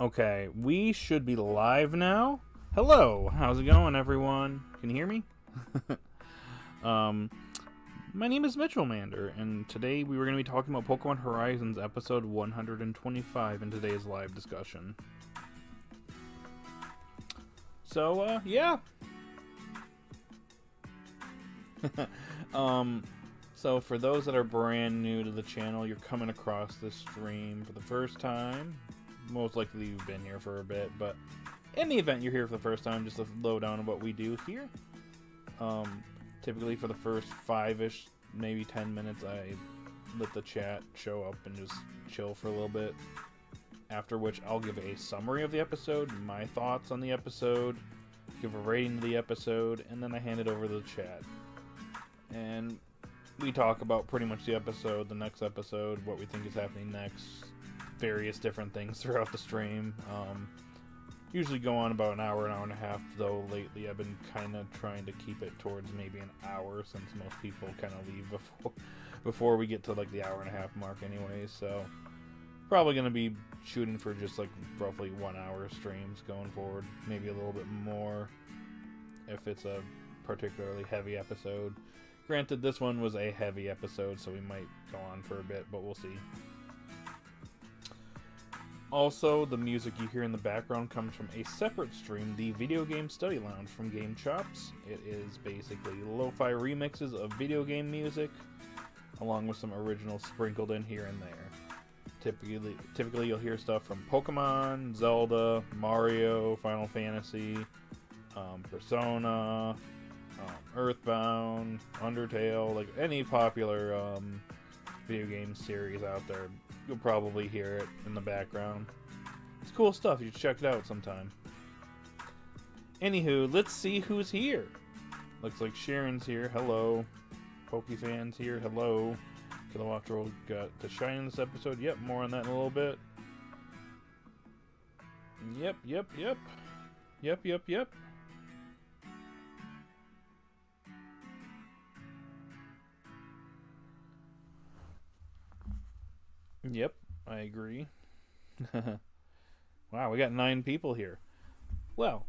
Okay, we should be live now. Hello, how's it going, everyone? Can you hear me? um, my name is Mitchell Mander, and today we were going to be talking about Pokemon Horizons episode 125 in today's live discussion. So, yeah. So for those that are brand new to the channel, you're coming across this stream for the first time. Most likely you've been here for a bit, but in the event you're here for the first time, just a lowdown of what we do here. Typically for the first 5-ish, maybe 10 minutes, I let the chat show up and just chill for a little bit. After which I'll give a summary of the episode, my thoughts on the episode, give a rating to the episode, and then I hand it over to the chat. And we talk about pretty much the episode, the next episode, what we think is happening next, various different things throughout the stream. Usually go on about an hour and a half, though lately I've been kind of trying to keep it towards maybe an hour, since most people kind of leave before we get to like the hour and a half mark anyway. So probably going to be shooting for just like roughly 1 hour streams going forward, maybe a little bit more if it's a particularly heavy episode. Granted, this one was a heavy episode, so we might go on for a bit, but we'll see. Also, the music you hear in the background comes from a separate stream, the Video Game Study Lounge from Game Chops. It is basically lo-fi remixes of video game music, along with some originals sprinkled in here and there. Typically you'll hear stuff from Pokemon, Zelda, Mario, Final Fantasy, Persona, Earthbound, Undertale, like any popular video game series out there, you'll probably hear it in the background. It's cool stuff, you should check it out sometime. Anywho, let's see who's here. Looks like Sharon's here, hello. Pokefans here, hello. Kilowattrol got to shine in this episode, yep, more on that in a little bit. Yep. Yep, I agree. Wow, we got 9 people here. Well,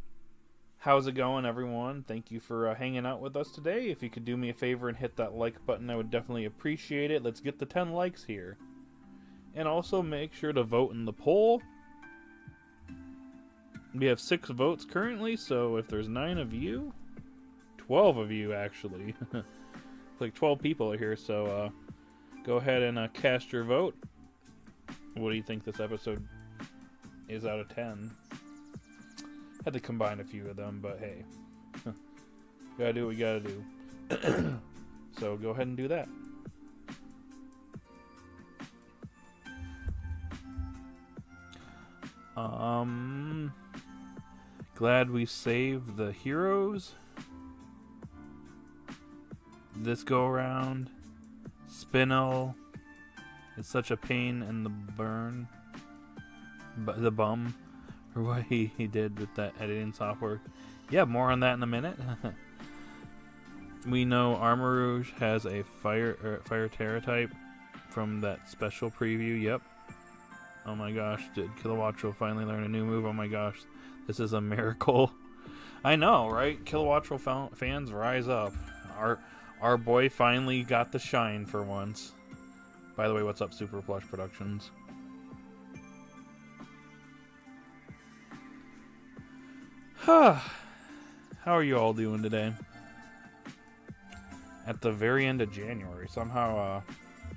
how's it going, everyone? Thank you for hanging out with us today. If you could do me a favor and hit that like button, I would definitely appreciate it. Let's get the 10 likes here. And also make sure to vote in the poll. We have 6 votes currently, so if there's 9 of you, 12 of you actually. Like 12 people are here, so go ahead and cast your vote. What do you think this episode is out of 10? Had to combine a few of them, but hey. Gotta do what we gotta do. So go ahead and do that. Glad we saved the heroes this go around. Spinel is such a pain in the burn, the bum, for what he did with that editing software. Yeah, more on that in a minute. We know Armarouge has a fire Terra type from that special preview. Yep. Oh my gosh, did Kilowattrol finally learn a new move? Oh my gosh, this is a miracle. I know, right? Kilowattrol fans, rise up. Our boy finally got the shine for once. By the way, what's up, Super Plush Productions? How are you all doing today? At the very end of January, somehow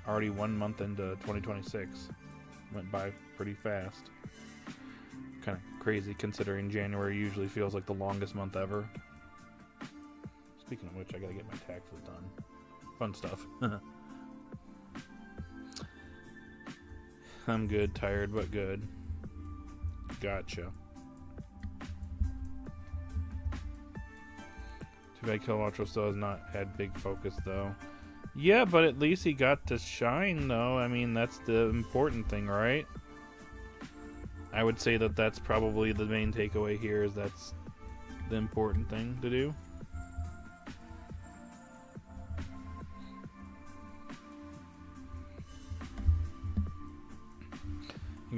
already 1 month into 2026. Went by pretty fast. Kind of crazy considering January usually feels like the longest month ever. Speaking of which, I gotta get my taxes done. Fun stuff. I'm good, tired, but good. Gotcha. Too bad Kilowattrol still has not had big focus, though. Yeah, but at least he got to shine, though. I mean, that's the important thing, right? I would say that that's probably the main takeaway here, is that's the important thing to do.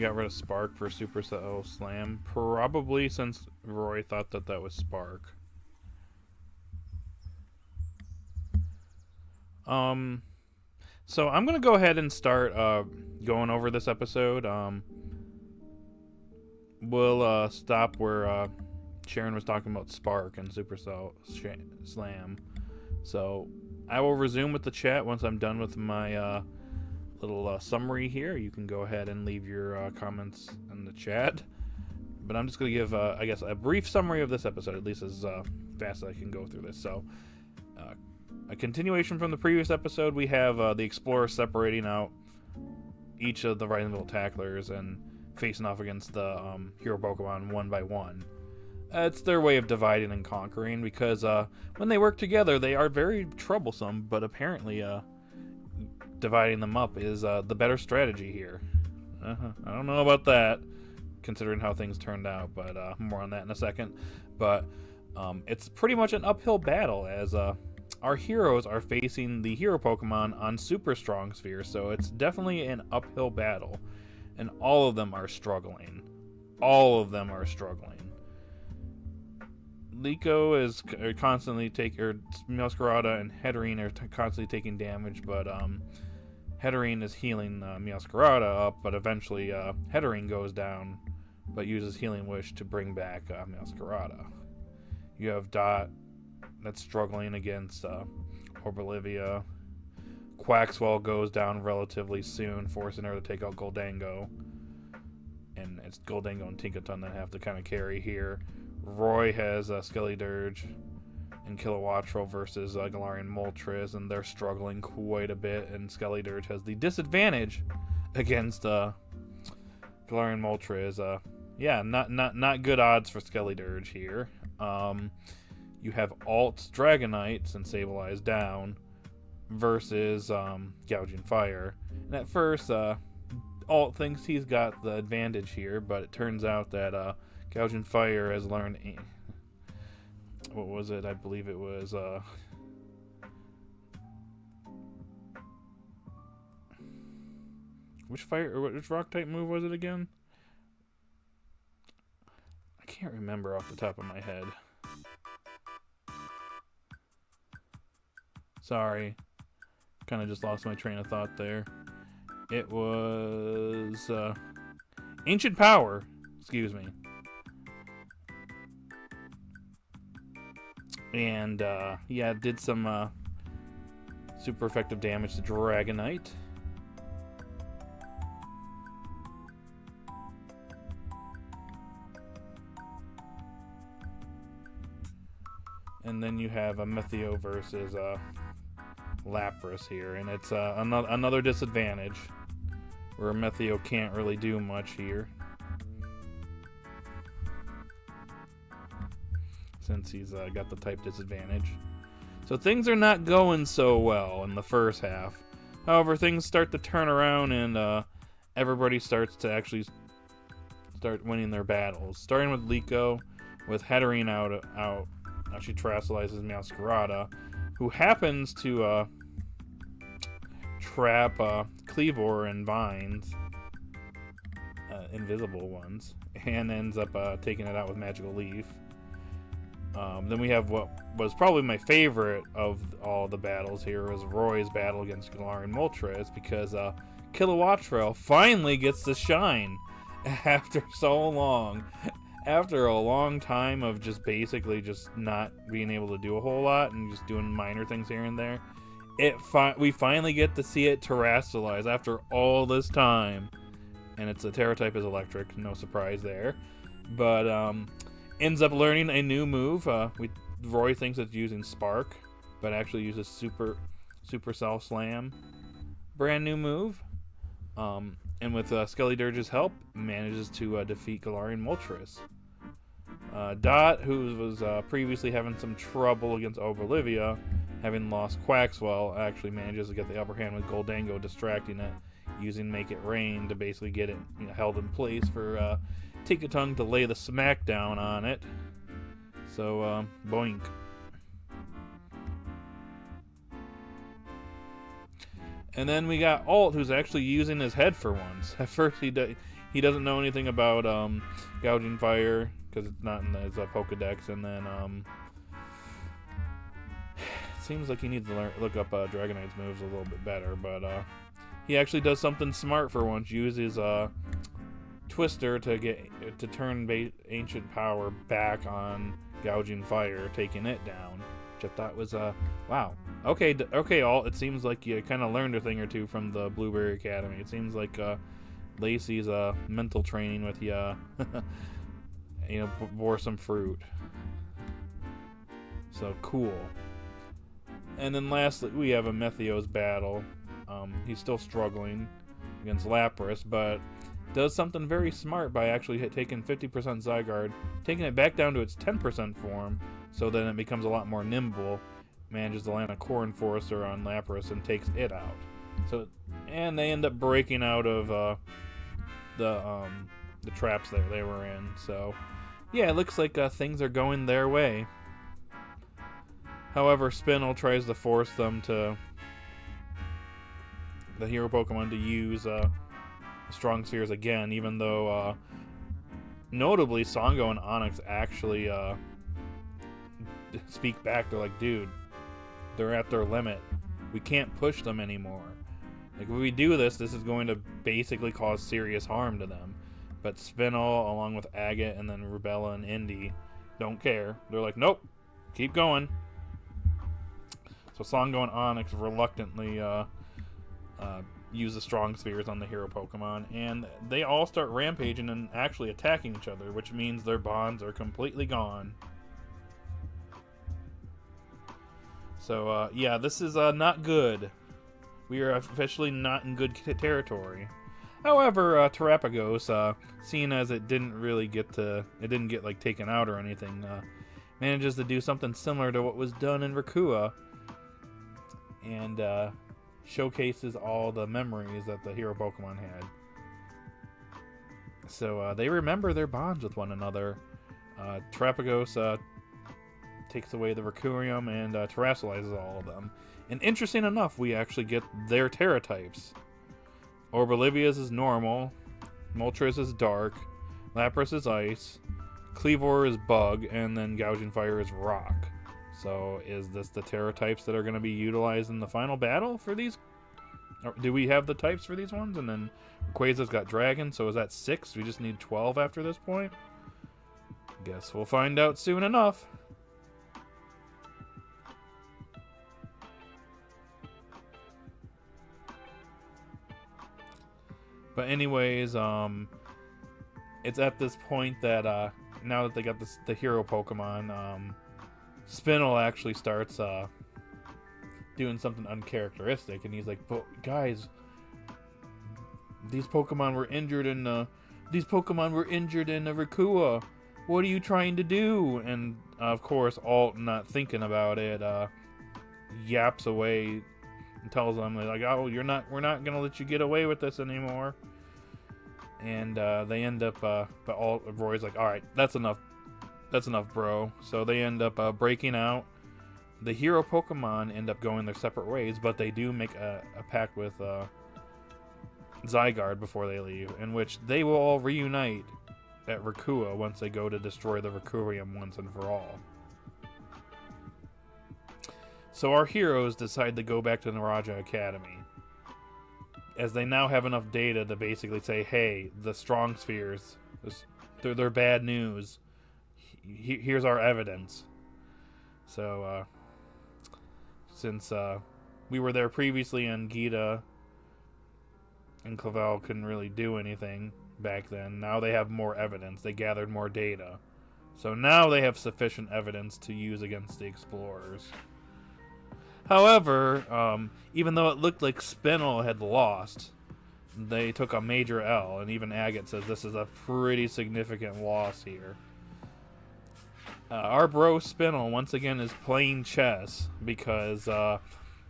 We got rid of Spark for Supercell Slam, probably since Roy thought that that was Spark. So I'm gonna go ahead and start going over this episode. We'll stop where Sharon was talking about Spark and Supercell Slam. So I will resume with the chat once I'm done with my little summary here. You can go ahead and leave your comments in the chat. But I'm just going to give, I guess, a brief summary of this episode, at least as fast as I can go through this. So, a continuation from the previous episode, we have the explorers separating out each of the Risingville tacklers and facing off against the hero Pokemon one by one. It's their way of dividing and conquering, because when they work together, they are very troublesome, but apparently dividing them up is the better strategy here. I don't know about that, considering how things turned out, but more on that in a second. But it's pretty much an uphill battle, as our heroes are facing the hero Pokemon on super strong spheres, so it's definitely an uphill battle, and all of them are struggling. All of them are struggling. Liko is constantly Meowscarada and Heatherine are constantly taking damage, but Heatherine is healing Meowscarada up, but eventually Heatherine goes down, but uses Healing Wish to bring back Meowscarada. You have Dot that's struggling against Orbolivia. Quaxwell goes down relatively soon, forcing her to take out Goldango. And it's Goldango and Tinkaton that have to kind of carry here. Roy has Skeledirge and Kilowattrel versus Galarian Moltres, and they're struggling quite a bit, and Skeledirge has the disadvantage against Galarian Moltres. Yeah, not good odds for Skeledirge here. You have Alt's Dragonite, since Sableye down, versus Gouging Fire. And at first, Alt thinks he's got the advantage here, but it turns out that Gouging Fire has learned... what was it? I believe it was... which rock type move was it again? I can't remember off the top of my head. Sorry. Kind of just lost my train of thought there. It was... Ancient Power. Excuse me. And, yeah, did some super effective damage to Dragonite. And then you have Amethio versus Lapras here, and it's another disadvantage where Amethio can't really do much here, since he's got the type disadvantage. So things are not going so well in the first half. However, things start to turn around, and everybody starts to actually start winning their battles. Starting with Liko, with Heatherine out. Now she terrestrializes Meowscarada, who happens to trap Cleavor and Vines, invisible ones, and ends up taking it out with Magical Leaf. Then we have what was probably my favorite of all the battles here, was Roy's battle against Galarian Moltres, because Kilowattrel finally gets to shine after so long. After a long time of just basically just not being able to do a whole lot and just doing minor things here and there, we finally get to see it terrestrialize after all this time. And it's a Terra type is electric, no surprise there. But ends up learning a new move. Roy thinks it's using Spark, but actually uses Supercell Slam. Brand new move. And with Skeledirge's help, manages to defeat Galarian Moltres. Dot, who was previously having some trouble against Olivia, having lost Quaxwell, actually manages to get the upper hand with Goldango distracting it, using Make It Rain to basically get it held in place for Tinkaton to lay the smackdown on it. So, boink. And then we got Alt, who's actually using his head for once. At first, he doesn't know anything about gouging fire because it's not in his Pokedex, and then it seems like he needs to look up Dragonite's moves a little bit better, but he actually does something smart for once. Uses Twister to turn ancient power back on gouging fire, taking it down, which I thought was wow. Okay, all. It seems like you kind of learned a thing or two from the Blueberry Academy. It seems like Lacey's mental training with you, bore some fruit. So cool. And then lastly, we have Amethio's battle. He's still struggling against Lapras, but does something very smart by actually taking 50% Zygarde, taking it back down to its 10% form, so then it becomes a lot more nimble, manages to land a Core Enforcer on Lapras and takes it out. So, and they end up breaking out of the traps there they were in. So, yeah, it looks like things are going their way. However, Spinel tries to force them the hero Pokemon to use Strong Spheres again, even though notably Songo and Onix actually speak back. They're like, dude, they're at their limit. We can't push them anymore. Like, if we do this is going to basically cause serious harm to them. But Spinel, along with Agate and then Rubella and Indy, don't care. They're like, nope, keep going. So Songo and Onix reluctantly use the Strong Spheres on the hero Pokemon, and they all start rampaging and actually attacking each other, which means their bonds are completely gone. So, yeah, this is not good. We are officially not in good territory. However, Terapagos, seeing as it didn't get like taken out or anything, manages to do something similar to what was done in Rakua, and showcases all the memories that the hero Pokemon had. So they remember their bonds with one another. Terapagos takes away the Rakurium and terrestrializes all of them. And interesting enough, we actually get their Terra types. Orbolivia's is normal, Moltres is dark, Lapras is ice, Kleavor is bug, and then Gouging Fire is rock. So is this the Terra types that are going to be utilized in the final battle for these? Or do we have the types for these ones? And then Rayquaza's got Dragon, so is that 6? We just need 12 after this point? Guess we'll find out soon enough. But anyways, it's at this point that now that they got the hero Pokemon, Spinel actually starts doing something uncharacteristic, and he's like, "But guys, these Pokemon were injured in Rakua. What are you trying to do?" And of course, Alt, not thinking about it, yaps away and tells them like, "Oh, we're not gonna let you get away with this anymore." And they end up, but Roy's like, "All right, that's enough, bro." So they end up breaking out. The hero Pokemon end up going their separate ways, but they do make a pact with Zygarde before they leave, in which they will all reunite at Rakua once they go to destroy the Rakurium once and for all. So our heroes decide to go back to Naraja Academy, as they now have enough data to basically say, hey, the Strong Spheres, they're bad news. Here's our evidence. So, since we were there previously and Gita and Clavel couldn't really do anything back then, now they have more evidence. They gathered more data. So now they have sufficient evidence to use against the explorers. However, even though it looked like Spinel had lost, they took a major L, and even Agate says this is a pretty significant loss here. Our bro Spinel once again is playing chess because,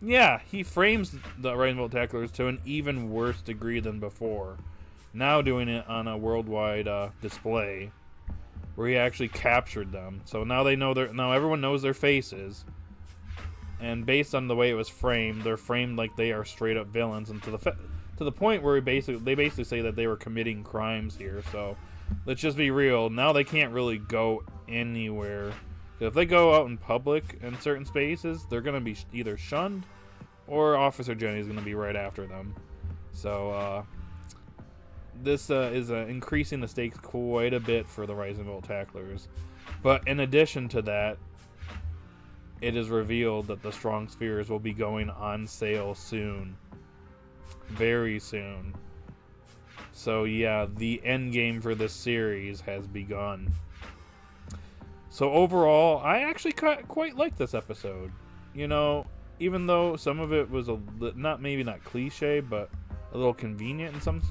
yeah, he frames the Rainbow Tacklers to an even worse degree than before. Now doing it on a worldwide display where he actually captured them. So now they know now everyone knows their faces. And based on the way it was framed, they're framed like they are straight up villains, and to the point where they basically say that they were committing crimes here. So let's just be real. Now they can't really go anywhere. If they go out in public in certain spaces, they're going to be either shunned or Officer Jenny is going to be right after them. So this is increasing the stakes quite a bit for the Rising Volt Tacklers. But in addition to that, it is revealed that the Strong Spheres will be going on sale soon. Very soon. So yeah, the end game for this series has begun. So overall, I actually quite like this episode. You know, even though some of it was maybe not cliche, but a little convenient in some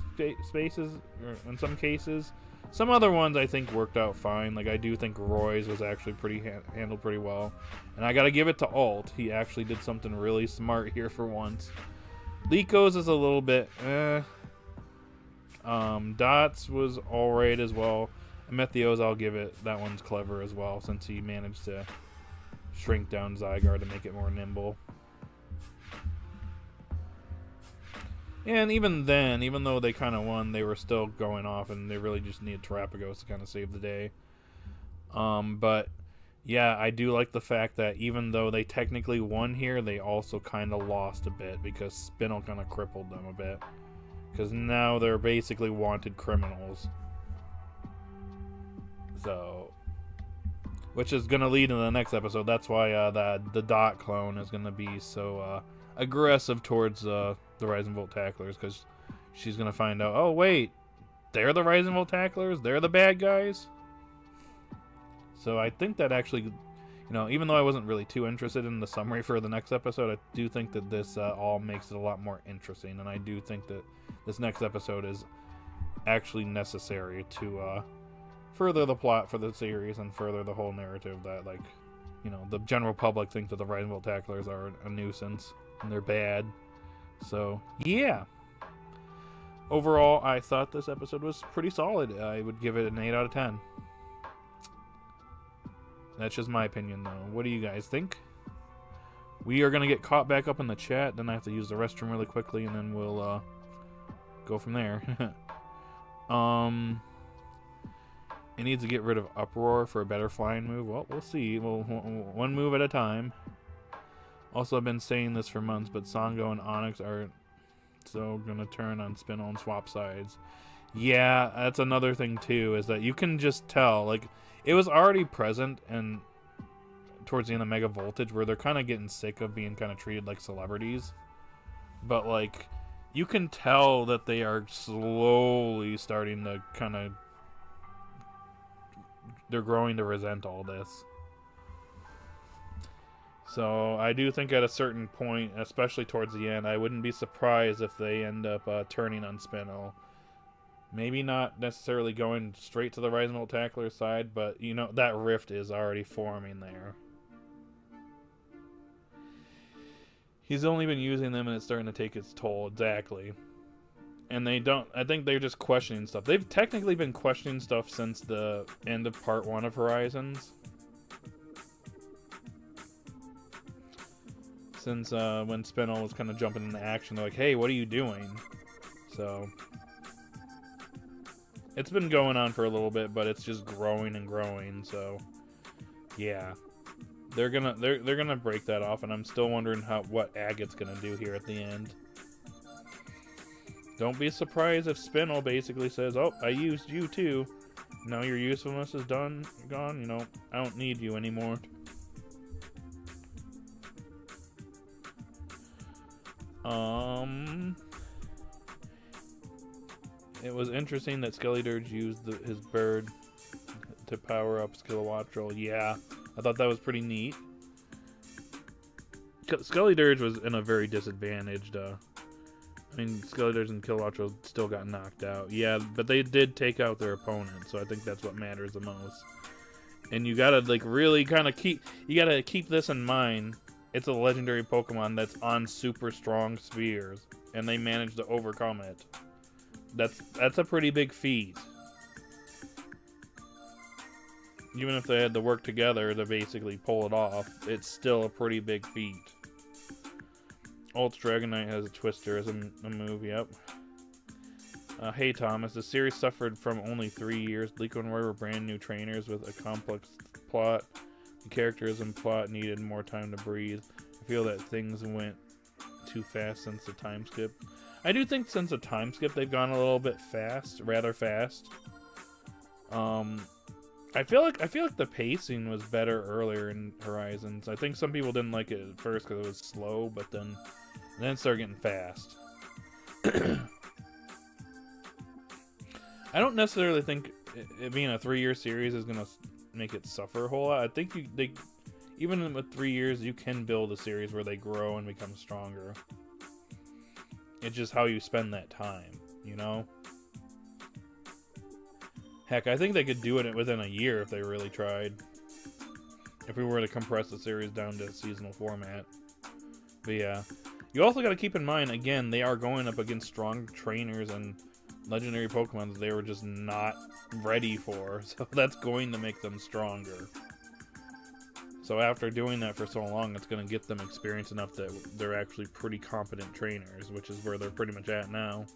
spaces, or in some cases. Some other ones I think worked out fine. Like I do think Roy's was actually handled pretty well, and I gotta give it to Alt. He actually did something really smart here for once. Liko's is a little bit Dots was alright as well. Amethio's, I'll give it, that one's clever as well, since he managed to shrink down Zygarde to make it more nimble. And even then, even though they kind of won, they were still going off, and they really just needed Terrapagos to kind of save the day. But yeah, I do like the fact that even though they technically won here, they also kind of lost a bit, because Spinel kind of crippled them a bit. Because now they're basically wanted criminals. So, which is going to lead into the next episode. That's why the Dot clone is going to be so aggressive towards the Rising Volt Tacklers, because she's going to find out, oh wait, they're the Rising Volt Tacklers? They're the bad guys? So I think that actually, you know, even though I wasn't really too interested in the summary for the next episode, I do think that this all makes it a lot more interesting, and I do think that this next episode is actually necessary to further the plot for the series and further the whole narrative that, like, you know, the general public think that the Rising Volt Tacklers are a nuisance and they're bad. So, yeah. Overall, I thought this episode was pretty solid. I would give it an 8 out of 10. That's just my opinion, though. What do you guys think? We are going to get caught back up in the chat. Then I have to use the restroom really quickly, and then we'll go from there. It needs to get rid of Uproar for a better flying move. Well, we'll see. One move at a time. Also, I've been saying this for months, but Songo and Onyx are so going to turn on Spinel and swap sides. Yeah, that's another thing, too, is that you can just tell. Like, it was already present and towards the end of Mega Voltage, where they're kind of getting sick of being kind of treated like celebrities. But, like, you can tell that they are slowly starting to kind of... They're growing to resent all this. So I do think at a certain point, especially towards the end, I wouldn't be surprised if they end up turning on Spinel. Maybe not necessarily going straight to the Rising Volt Tackler side, but, you know, that rift is already forming there. He's only been using them and it's starting to take its toll, exactly. And they don't, I think they're just questioning stuff. They've technically been questioning stuff since the end of Part 1 of Horizons. Since when Spinel was kind of jumping into action, they're like, hey, what are you doing? So it's been going on for a little bit, but it's just growing and growing. So yeah, they're gonna break that off, and I'm still wondering what Agate's gonna do here at the end. Don't be surprised if Spinel basically says, oh, I used you too. Now your usefulness is gone. You know, I don't need you anymore. It was interesting that Skeledirge used his bird to power up Skilowattrel. Yeah, I thought that was pretty neat. Skeledirge was in a very disadvantaged, I mean, Skeledirge and Kilowattrel still got knocked out. Yeah, but they did take out their opponent, so I think that's what matters the most. And you gotta, like, really kind of keep this in mind. It's a legendary Pokemon that's on super strong spheres, and they managed to overcome it. That's a pretty big feat. Even if they had to work together to basically pull it off, it's still a pretty big feat. Alt's Dragonite has a Twister as a move, yep. Hey Thomas, the series suffered from only 3 years. Liko and Roy were brand new trainers with a complex plot. The characters and plot needed more time to breathe. I feel that things went too fast since the time skip. I do think since the time skip they've gone a little bit rather fast. I feel like the pacing was better earlier in Horizons. I think some people didn't like it at first because it was slow, but then it started getting fast. I don't necessarily think it being a 3-year series is gonna make it suffer a whole lot. I think even with 3 years, you can build a series where they grow and become stronger. It's just how you spend that time, you know? Heck, I think they could do it within a year if they really tried. If we were to compress the series down to a seasonal format. But yeah. You also got to keep in mind, again, they are going up against strong trainers and legendary Pokemon that they were just not ready for. So that's going to make them stronger. So after doing that for so long, it's going to get them experience enough that they're actually pretty competent trainers, which is where they're pretty much at now.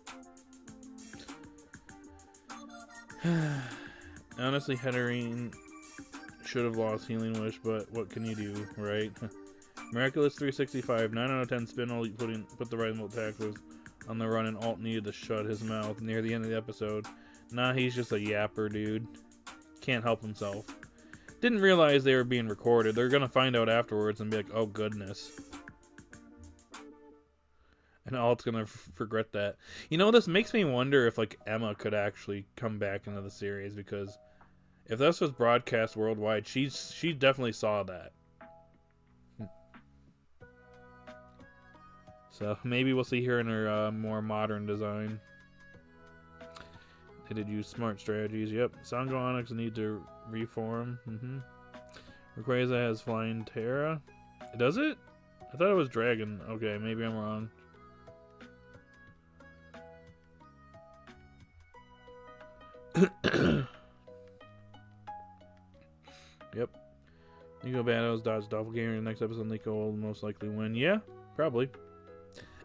Honestly, Headering should have lost Healing Wish, but what can you do, right? Miraculous 365, 9 out of 10 Spinel put the right attack was on the run and Alt needed to shut his mouth near the end of the episode. Nah, he's just a yapper, dude. Can't help himself. Didn't realize they were being recorded. They're gonna find out afterwards and be like, oh goodness. And Alt's gonna regret that. You know, this makes me wonder if, like, Emma could actually come back into the series, because if this was broadcast worldwide, she definitely saw that. So maybe we'll see her in her more modern design. They did use smart strategies. Yep. Sango Onyx need to reform. Rayquaza has Flying Terra. Does it? I thought it was Dragon. Okay, maybe I'm wrong. Yep. Liko battles, dodge doppelganger in the next episode. Liko will most likely win. Yeah, probably.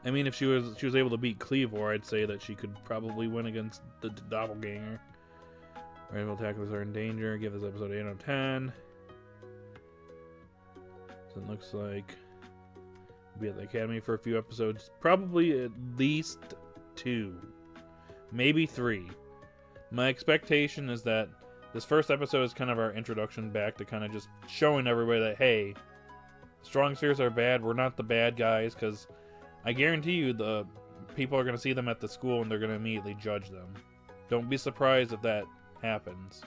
I mean, if she was able to beat Cleavor, I'd say that she could probably win against the doppelganger. Rival tacklers are in danger. Give this episode 8 out of 10. So it looks like we'll be at the Academy for a few episodes. Probably at least 2. Maybe 3. My expectation is that this first episode is kind of our introduction back to kind of just showing everybody that, hey, strong spheres are bad. We're not the bad guys, because I guarantee you the people are going to see them at the school and they're going to immediately judge them. Don't be surprised if that happens.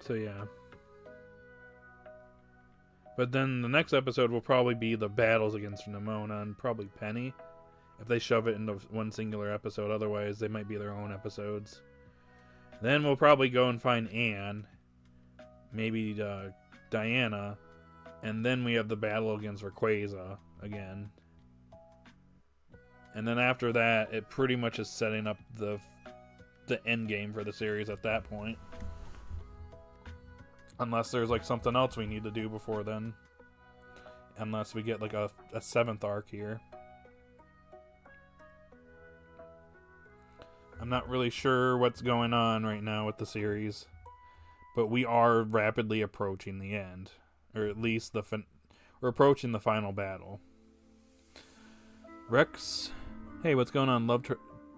So yeah. But then the next episode will probably be the battles against Nimona and probably Penny. If they shove it into one singular episode, otherwise they might be their own episodes. Then we'll probably go and find Anne, maybe Diana, and then we have the battle against Rayquaza again. And then after that, it pretty much is setting up the end game for the series at that point. Unless there's like something else we need to do before then. Unless we get like a 7th arc here. I'm not really sure what's going on right now with the series, but we are rapidly approaching the end, or at least we're approaching the final battle. Rex, hey, what's going on? Loved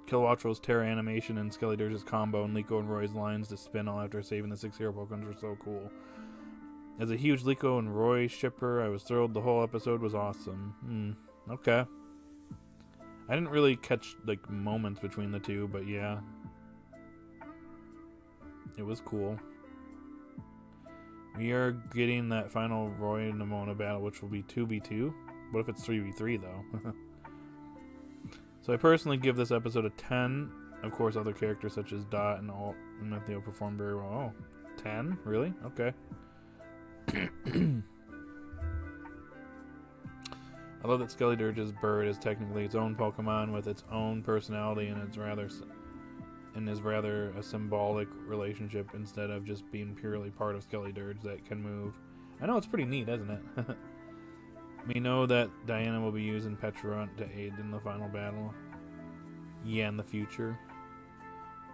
Kilowattrel's Terra animation and Skelly Dirge's combo and Liko and Roy's lines to Spinel after saving the 6 hero Pokemon were so cool. As a huge Liko and Roy shipper, I was thrilled. The whole episode was awesome. Okay. I didn't really catch like moments between the two, but yeah. It was cool. We are getting that final Roy and Nimona battle, which will be 2v2. What if it's 3v3 though? So I personally give this episode a 10. Of course, other characters such as Dot and Alt and Amethio performed very well. Oh, 10? Really? Okay. I love that Skellydirge's bird is technically its own Pokemon with its own personality, and is rather a symbolic relationship instead of just being purely part of Skellydirge that can move. I know, it's pretty neat, isn't it? We know that Diana will be using Petrarunt to aid in the final battle. Yeah, in the future.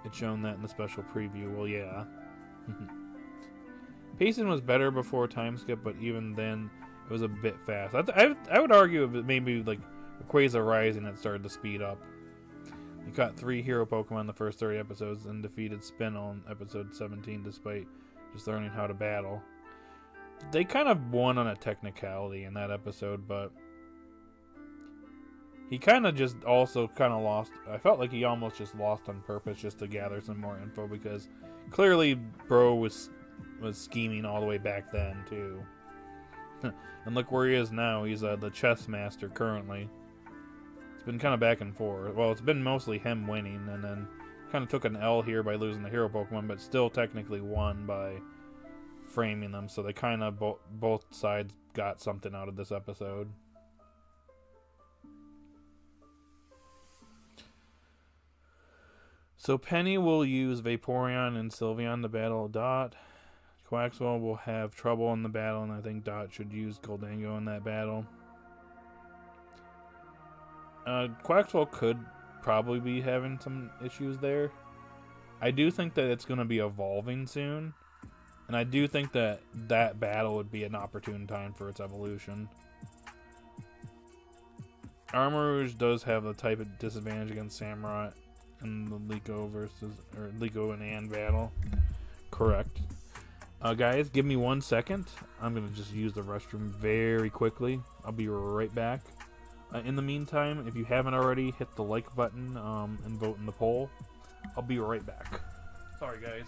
It's shown that in the special preview. Well, yeah. Pacing was better before time skip, but even then, it was a bit fast. I would argue if it maybe like Rayquaza Rising had started to speed up. He caught 3 hero Pokemon in the first 30 episodes and defeated Spinel in episode 17 despite just learning how to battle. They kind of won on a technicality in that episode, but he kind of just also kind of lost. I felt like he almost just lost on purpose just to gather some more info, because clearly Bro was scheming all the way back then too. And look where he is now. He's the chess master currently. It's been kind of back and forth. Well, it's been mostly him winning, and then kind of took an L here by losing the hero Pokemon, but still technically won by framing them. So they kind of both sides got something out of this episode. So Penny will use Vaporeon and Sylveon to battle Dot. Quaxwell will have trouble in the battle, and I think Dot should use Goldango in that battle. Quaxwell could probably be having some issues there. I do think that it's going to be evolving soon, and I do think that that battle would be an opportune time for its evolution. Armarouge does have the type of disadvantage against Samurott in the Liko and Ann battle. Correct. Guys, give me 1 second. I'm going to just use the restroom very quickly. I'll be right back. In the meantime, if you haven't already, hit the like button and vote in the poll. I'll be right back. Sorry, guys.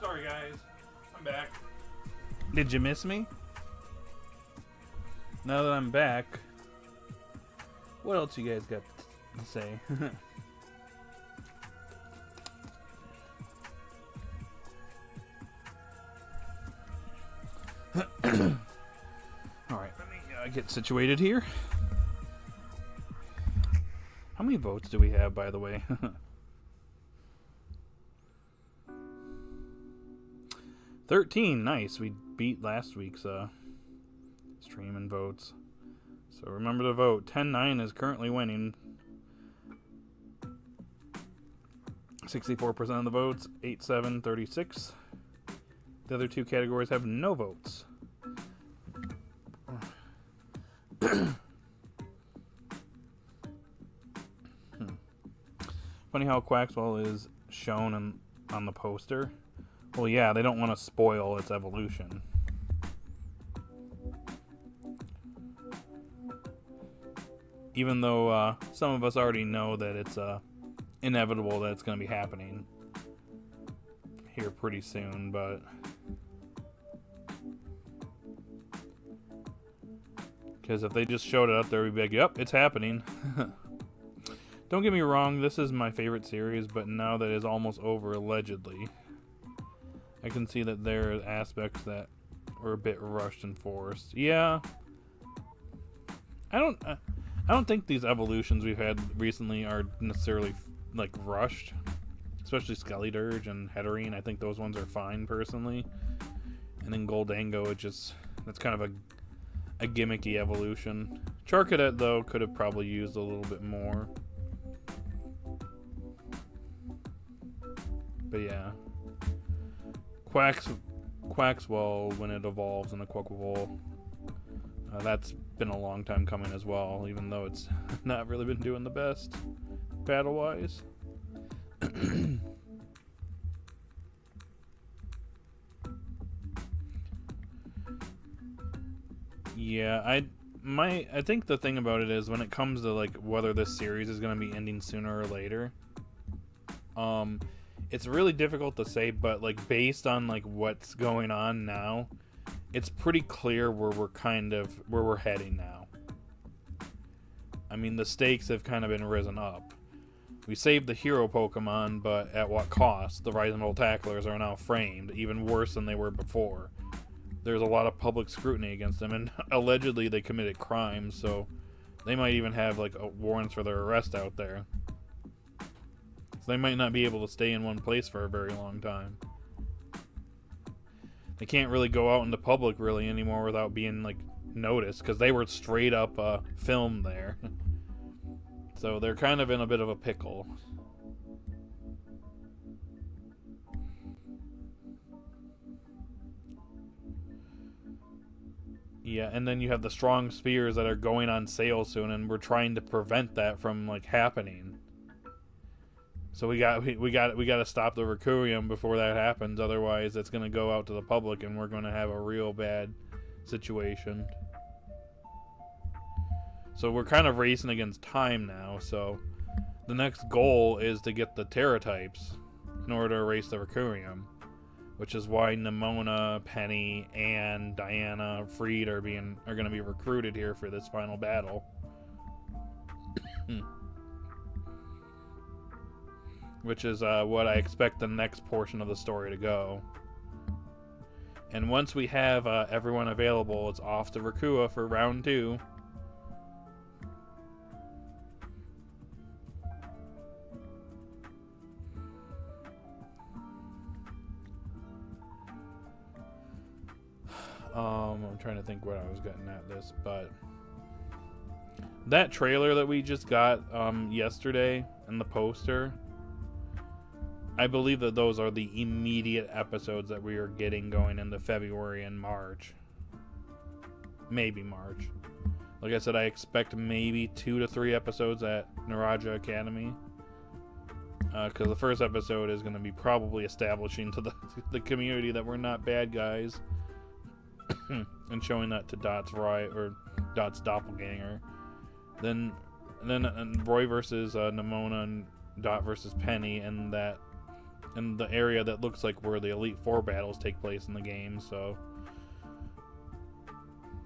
Sorry, guys. I'm back. Did you miss me? Now that I'm back, what else you guys got to say? Alright, let me get situated here. How many votes do we have, by the way? 13, nice. We beat last week's stream and votes. So remember to vote. 10-9 is currently winning. 64% of the votes. 8-7, 36. The other two categories have no votes. Funny how Quaxwell is shown on the poster. Well, yeah, they don't want to spoil its evolution. Even though some of us already know that it's inevitable that it's going to be happening here pretty soon, but Because if they just showed it up there, we'd be like, yep, it's happening. Don't get me wrong, this is my favorite series, but now that it's almost over, allegedly, I can see that there are aspects that were a bit rushed and forced. Yeah. I don't think these evolutions we've had recently are necessarily, like, rushed. Especially Skellydirge and Heterine. I think those ones are fine, personally. And then Goldango, that's kind of a gimmicky evolution. Charcadet, though, could have probably used a little bit more. But yeah. Quaxwell, when it evolves in a Quaquaval, that's been a long time coming as well, even though it's not really been doing the best battle-wise. Yeah, I think the thing about it is when it comes to like whether this series is going to be ending sooner or later, it's really difficult to say, but like based on like what's going on now, it's pretty clear where we're heading now. I mean, the stakes have kind of been risen up. We saved the hero Pokemon, but at what cost? The Rising Volt Tacklers are now framed, even worse than they were before. There's a lot of public scrutiny against them, and allegedly they committed crimes, so they might even have like warrants for their arrest out there. So they might not be able to stay in one place for a very long time. They can't really go out into public really anymore without being like noticed, because they were straight up filmed there. So they're kind of in a bit of a pickle. Yeah, and then you have the strong spears that are going on sale soon, and we're trying to prevent that from like happening. So we got to stop the Requiem before that happens. Otherwise, it's going to go out to the public, and we're going to have a real bad situation. So we're kind of racing against time now. So the next goal is to get the Terra types in order to erase the Requiem, which is why Nemona, Penny, and Diana, Freed are going to be recruited here for this final battle. Which is what I expect the next portion of the story to go. And once we have everyone available, it's off to Rakua for round 2. I'm trying to think what I was getting at this, but that trailer that we just got yesterday and the poster, I believe that those are the immediate episodes that we are getting going into February and March. Maybe March. Like I said, I expect maybe 2 to 3 episodes at Naraja Academy. Because the first episode is going to be probably establishing to the community that we're not bad guys. And showing that to Dot's Dot's doppelganger. Then Roy versus Nemona and Dot versus Penny, and the area that looks like where the Elite Four battles take place in the game. So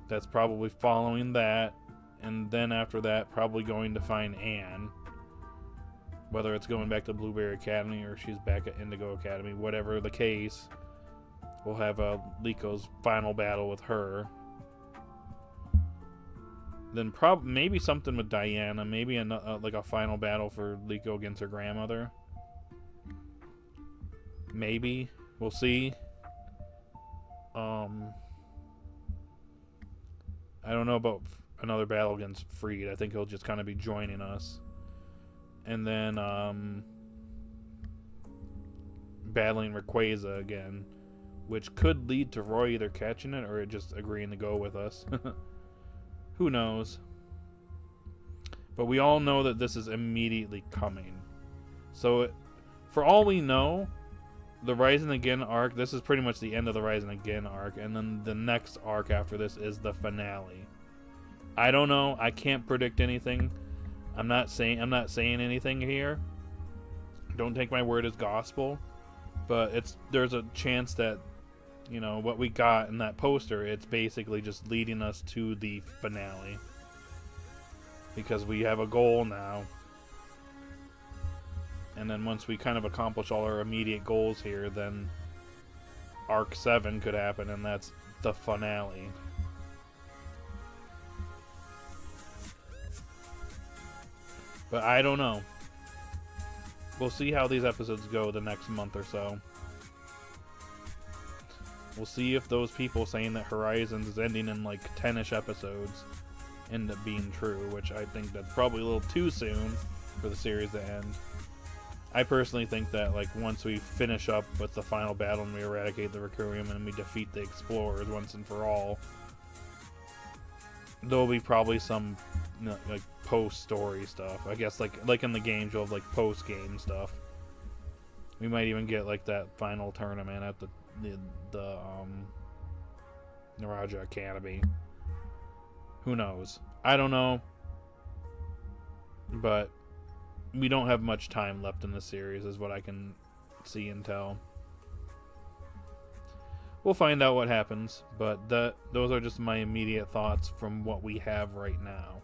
that's probably following that, and then after that, probably going to find Anne. Whether it's going back to Blueberry Academy or she's back at Indigo Academy, whatever the case, we'll have Liko's final battle with her. Then maybe something with Diana, maybe like a final battle for Liko against her grandmother. Maybe. We'll see. I don't know about another battle against Freed. I think he'll just kind of be joining us. And then battling Rayquaza again, which could lead to Roy either catching it or just agreeing to go with us. Who knows? But we all know that this is immediately coming. So, for all we know, the Rising Again arc, this is pretty much the end of the Rising Again arc, and then the next arc after this is the finale. I don't know. I can't predict anything. I'm not saying anything here. Don't take my word as gospel. But there's a chance that you know, what we got in that poster, it's basically just leading us to the finale. Because we have a goal now. And then once we kind of accomplish all our immediate goals here, then Arc 7 could happen, and that's the finale. But I don't know. We'll see how these episodes go the next month or so. We'll see if those people saying that Horizons is ending in like 10-ish episodes end up being true, which I think that's probably a little too soon for the series to end. I personally think that like once we finish up with the final battle and we eradicate the Requiem and we defeat the Explorers once and for all, there'll be probably some, you know, like post-story stuff. I guess like in the games you'll have like post-game stuff. We might even get like that final tournament at the Naraja Academy. Who knows? I don't know. But we don't have much time left in the series, is what I can see and tell. We'll find out what happens, but those are just my immediate thoughts from what we have right now.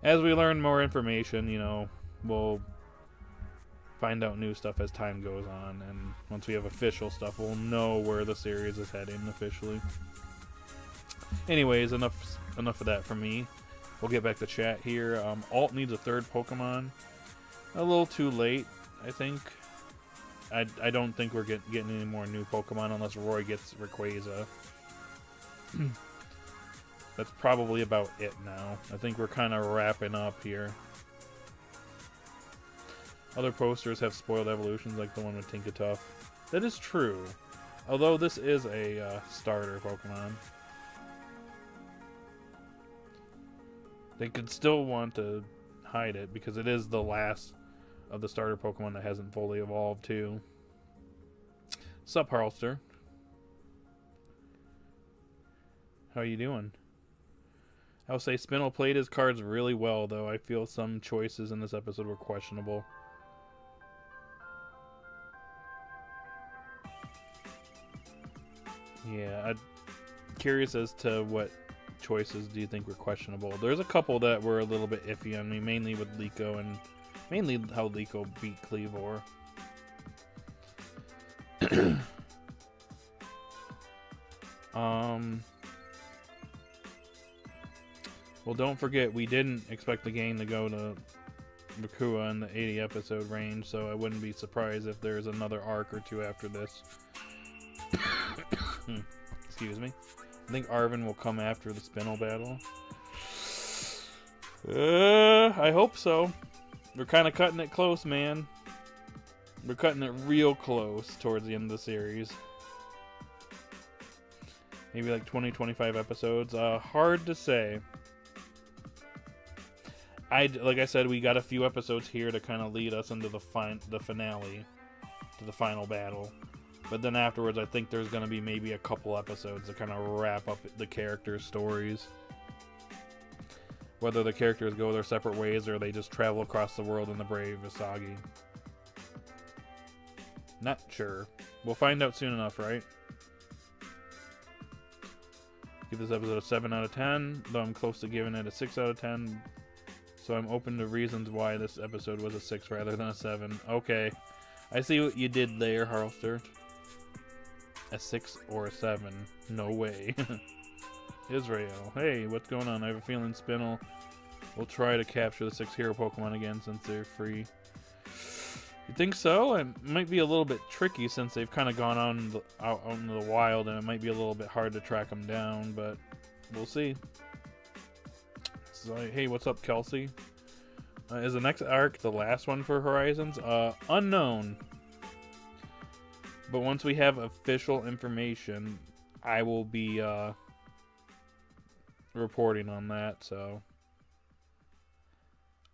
As we learn more information, you know, we'll find out new stuff as time goes on, and once we have official stuff, we'll know where the series is heading officially. Anyways, enough of that from me. We'll get back to chat here. Alt needs a third Pokemon. A little too late, I think. I don't think we're getting any more new Pokemon unless Roy gets Rayquaza. That's probably about it now. I think we're kind of wrapping up here. Other posters have spoiled evolutions like the one with Tinkatuff. That is true. Although this is a starter Pokemon. They could still want to hide it because it is the last of the starter Pokemon that hasn't fully evolved too. Sup, Harlster? How you doing? I'll say Spinel played his cards really well, though I feel some choices in this episode were questionable. Yeah, I'm curious as to what choices do you think were questionable. There's a couple that were a little bit iffy on me, mainly with Liko and mainly how Liko beat Cleavor. Well, don't forget, we didn't expect the game to go to Rakua in the 80 episode range, so I wouldn't be surprised if there's another arc or two after this. Excuse me. I think Arven will come after the Spinel battle. I hope so. We're kind of cutting it close, man. We're cutting it real close towards the end of the series. Maybe like 20-25 episodes. Hard to say. Like I said, we got a few episodes here to kind of lead us into the finale, to the final battle. But then afterwards, I think there's going to be maybe a couple episodes to kind of wrap up the characters' stories. Whether the characters go their separate ways or they just travel across the world in the Brave Visagi. Not sure. We'll find out soon enough, right? Give this episode a 7 out of 10, though I'm close to giving it a 6 out of 10. So I'm open to reasons why this episode was a 6 rather than a 7. Okay. I see what you did there, Harlster. A 6 or a 7. No way. Israel. Hey, what's going on? I have a feeling Spinel will try to capture the 6 hero Pokemon again since they're free. You think so? It might be a little bit tricky since they've kind of gone out into the wild, and it might be a little bit hard to track them down, but we'll see. So, hey, what's up, Kelsey? Is the next arc the last one for Horizons? Unknown. But once we have official information, I will be reporting on that, so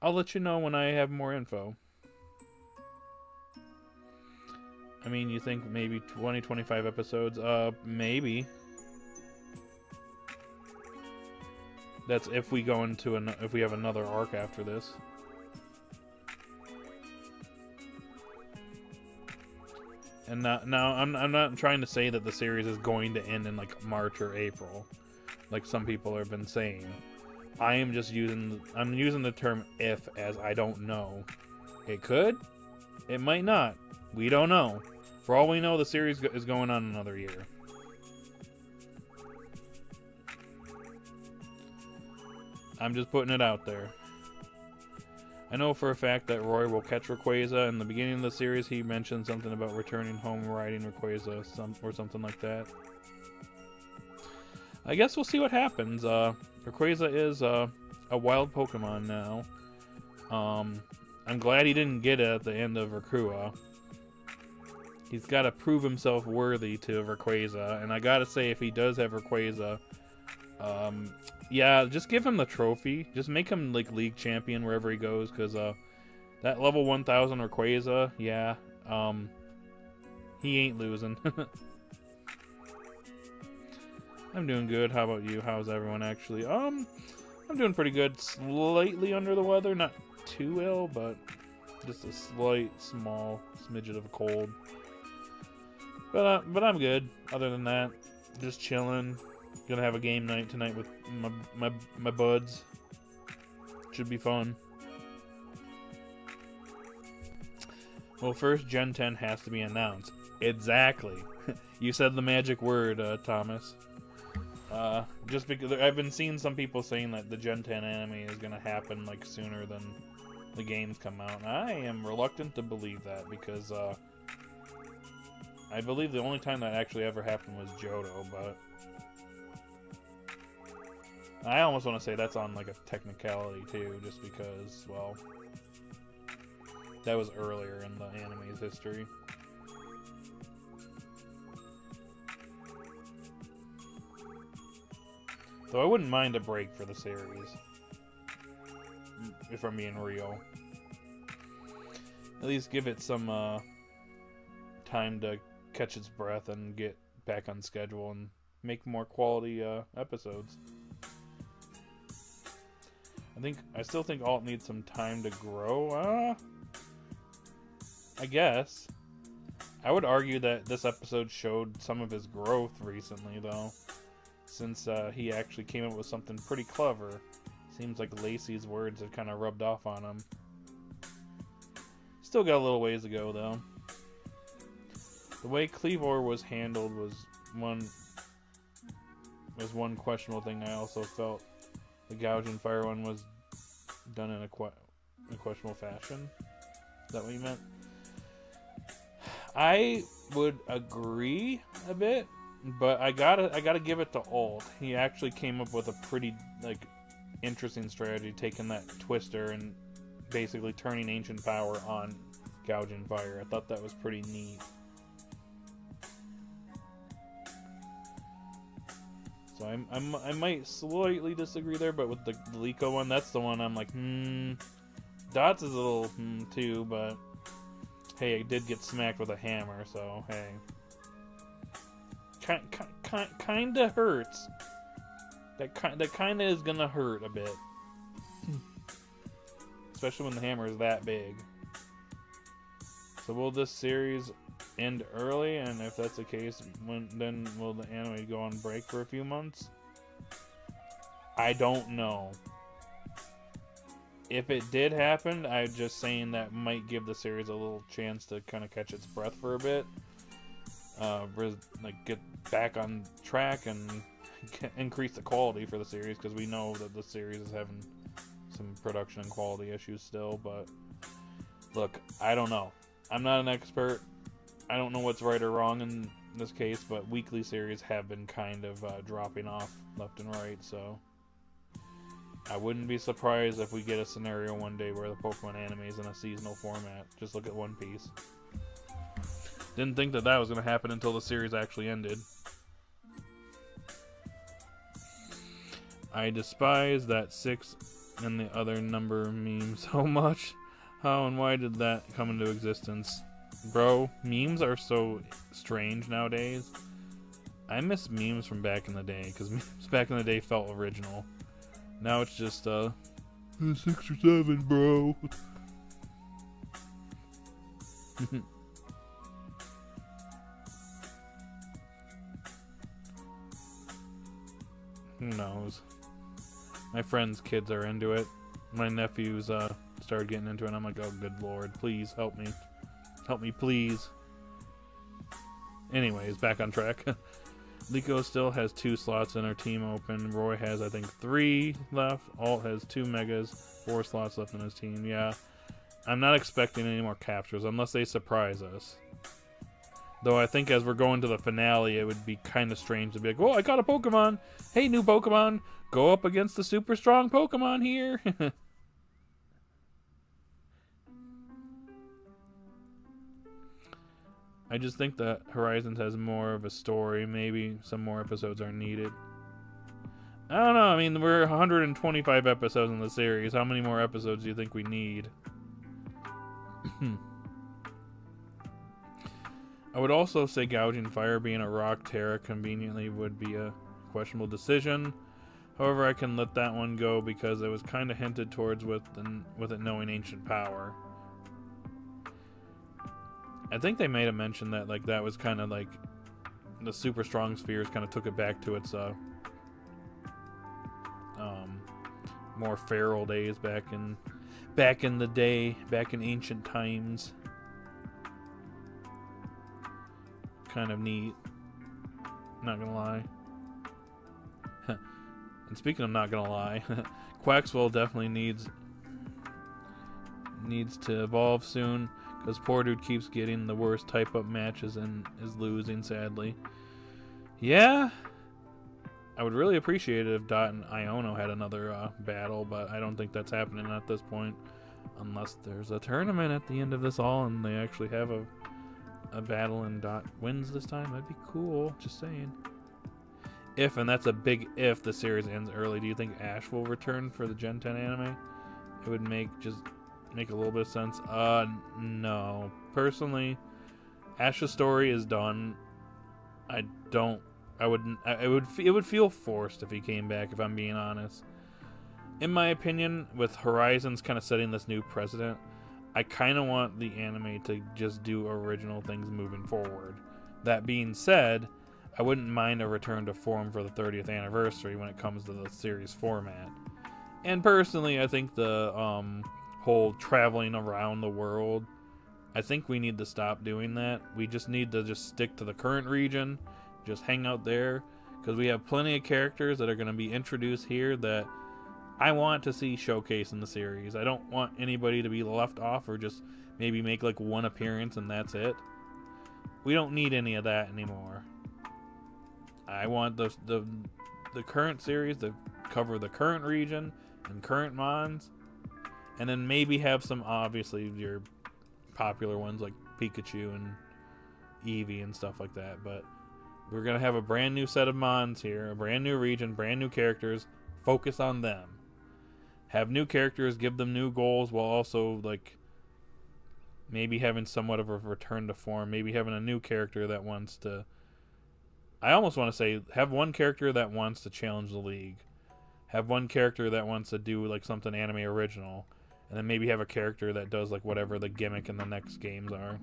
I'll let you know when I have more info. I mean, you think maybe 20-25 episodes? Maybe. That's if we go into if we have another arc after this. And now I'm not trying to say that the series is going to end in like March or April, like some people have been saying. I'm using the term if, as I don't know. It could, it might not. We don't know. For all we know, the series is going on another year. I'm just putting it out there. I know for a fact that Roy will catch Rayquaza. In the beginning of the series, he mentioned something about returning home riding Rayquaza, or something like that. I guess we'll see what happens. Rayquaza is a wild Pokemon now. I'm glad he didn't get it at the end of Rayquaza. He's got to prove himself worthy to Rayquaza, and I gotta say, if he does have Rayquaza, yeah, just give him the trophy. Just make him like league champion wherever he goes, because that level 1000 Rayquaza, yeah, he ain't losing. I'm doing good. How about you? How's everyone actually? I'm doing pretty good. Slightly under the weather, not too ill, but just a slight, small smidget of a cold. But I'm good. Other than that, just chilling. Gonna have a game night tonight with my buds. Should be fun. Well, first Gen 10 has to be announced. Exactly. You said the magic word, Thomas. Just because I've been seeing some people saying that the Gen 10 anime is gonna happen like sooner than the games come out. And I am reluctant to believe that, because I believe the only time that actually ever happened was Johto, but I almost want to say that's on like a technicality too, just because, well, that was earlier in the anime's history. Though I wouldn't mind a break for the series, if I'm being real. At least give it some time to catch its breath and get back on schedule and make more quality episodes. I still think Alt needs some time to grow. I guess. I would argue that this episode showed some of his growth recently, though. Since he actually came up with something pretty clever. Seems like Lacey's words have kind of rubbed off on him. Still got a little ways to go, though. The way Cleavor was handled was one questionable thing. I also felt the Gouge and Fire one was done in a questionable fashion. Is that what you meant? I would agree a bit, but I gotta give it to Alt. He actually came up with a pretty interesting strategy, taking that Twister and basically turning Ancient Power on Gouge and Fire. I thought that was pretty neat. So I might slightly disagree there, but with the Liko one, that's the one I'm like, Dots is a little too, but hey, I did get smacked with a hammer, so hey. Kinda hurts. That kinda is gonna hurt a bit. Especially when the hammer is that big. So will this series end early? And if that's the case, then will the anime go on break for a few months? I don't know. If it did happen, I'm just saying that might give the series a little chance to kind of catch its breath for a bit. Get back on track and increase the quality for the series, because we know that the series is having some production and quality issues still. But look, I don't know. I'm not an expert. I don't know what's right or wrong in this case, but weekly series have been kind of dropping off left and right, so I wouldn't be surprised if we get a scenario one day where the Pokemon anime is in a seasonal format. Just look at One Piece. Didn't think that was going to happen until the series actually ended. I despise that 6 and the other number meme so much. How and why did that come into existence? Bro, memes are so strange nowadays. I miss memes from back in the day, because memes back in the day felt original. Now it's just 6 or 7, bro. Who knows? My friends' kids are into it. My nephews started getting into it, and I'm like, oh, good lord, please help me. Help me, please. Anyways, back on track. Liko still has 2 slots in our team open. Roy has, I think, 3 left. Alt has 2 megas, 4 slots left in his team. Yeah, I'm not expecting any more captures unless they surprise us. Though I think as we're going to the finale, it would be kind of strange to be like, oh, I got a Pokemon. Hey, new Pokemon. Go up against the super strong Pokemon here. I just think that Horizons has more of a story. Maybe some more episodes are needed. I don't know. I mean, we're 125 episodes in the series. How many more episodes do you think we need? I would also say Gouging Fire being a rock Terra conveniently would be a questionable decision. However, I can let that one go because it was kind of hinted towards with it knowing Ancient Power. I think they made a mention that like that was kind of like the super strong spheres kind of took it back to its more feral days back in the day, back in ancient times. Kind of neat. Not gonna lie. And speaking of not gonna lie, Quaxwell definitely needs to evolve soon. Because poor dude keeps getting the worst type-up matches and is losing, sadly. Yeah. I would really appreciate it if Dot and Iono had another battle, but I don't think that's happening at this point. Unless there's a tournament at the end of this all and they actually have a battle and Dot wins this time. That'd be cool. Just saying. If, and that's a big if, the series ends early, do you think Ash will return for the Gen 10 anime? It would make a little bit of sense. No. Personally, Ash's story is done. It would feel forced if he came back, if I'm being honest. In my opinion, with Horizons kind of setting this new precedent, I kind of want the anime to just do original things moving forward. That being said, I wouldn't mind a return to form for the 30th anniversary when it comes to the series format. And personally, I think the whole traveling around the world, I think we need to stop doing that. We just need to just stick to the current region, just hang out there, because we have plenty of characters that are going to be introduced here that I want to see showcase in the series. I don't want anybody to be left off or just maybe make like one appearance and that's it. We don't need any of that anymore. I want the current series to cover the current region and current mons. And then maybe have some, obviously, your popular ones like Pikachu and Eevee and stuff like that. But we're going to have a brand new set of mons here, a brand new region, brand new characters. Focus on them. Have new characters, give them new goals, while also, like, maybe having somewhat of a return to form. Maybe having a new character that wants to... I almost want to say, have one character that wants to challenge the league. Have one character that wants to do, like, something anime original. And then maybe have a character that does like whatever the gimmick in the next games are.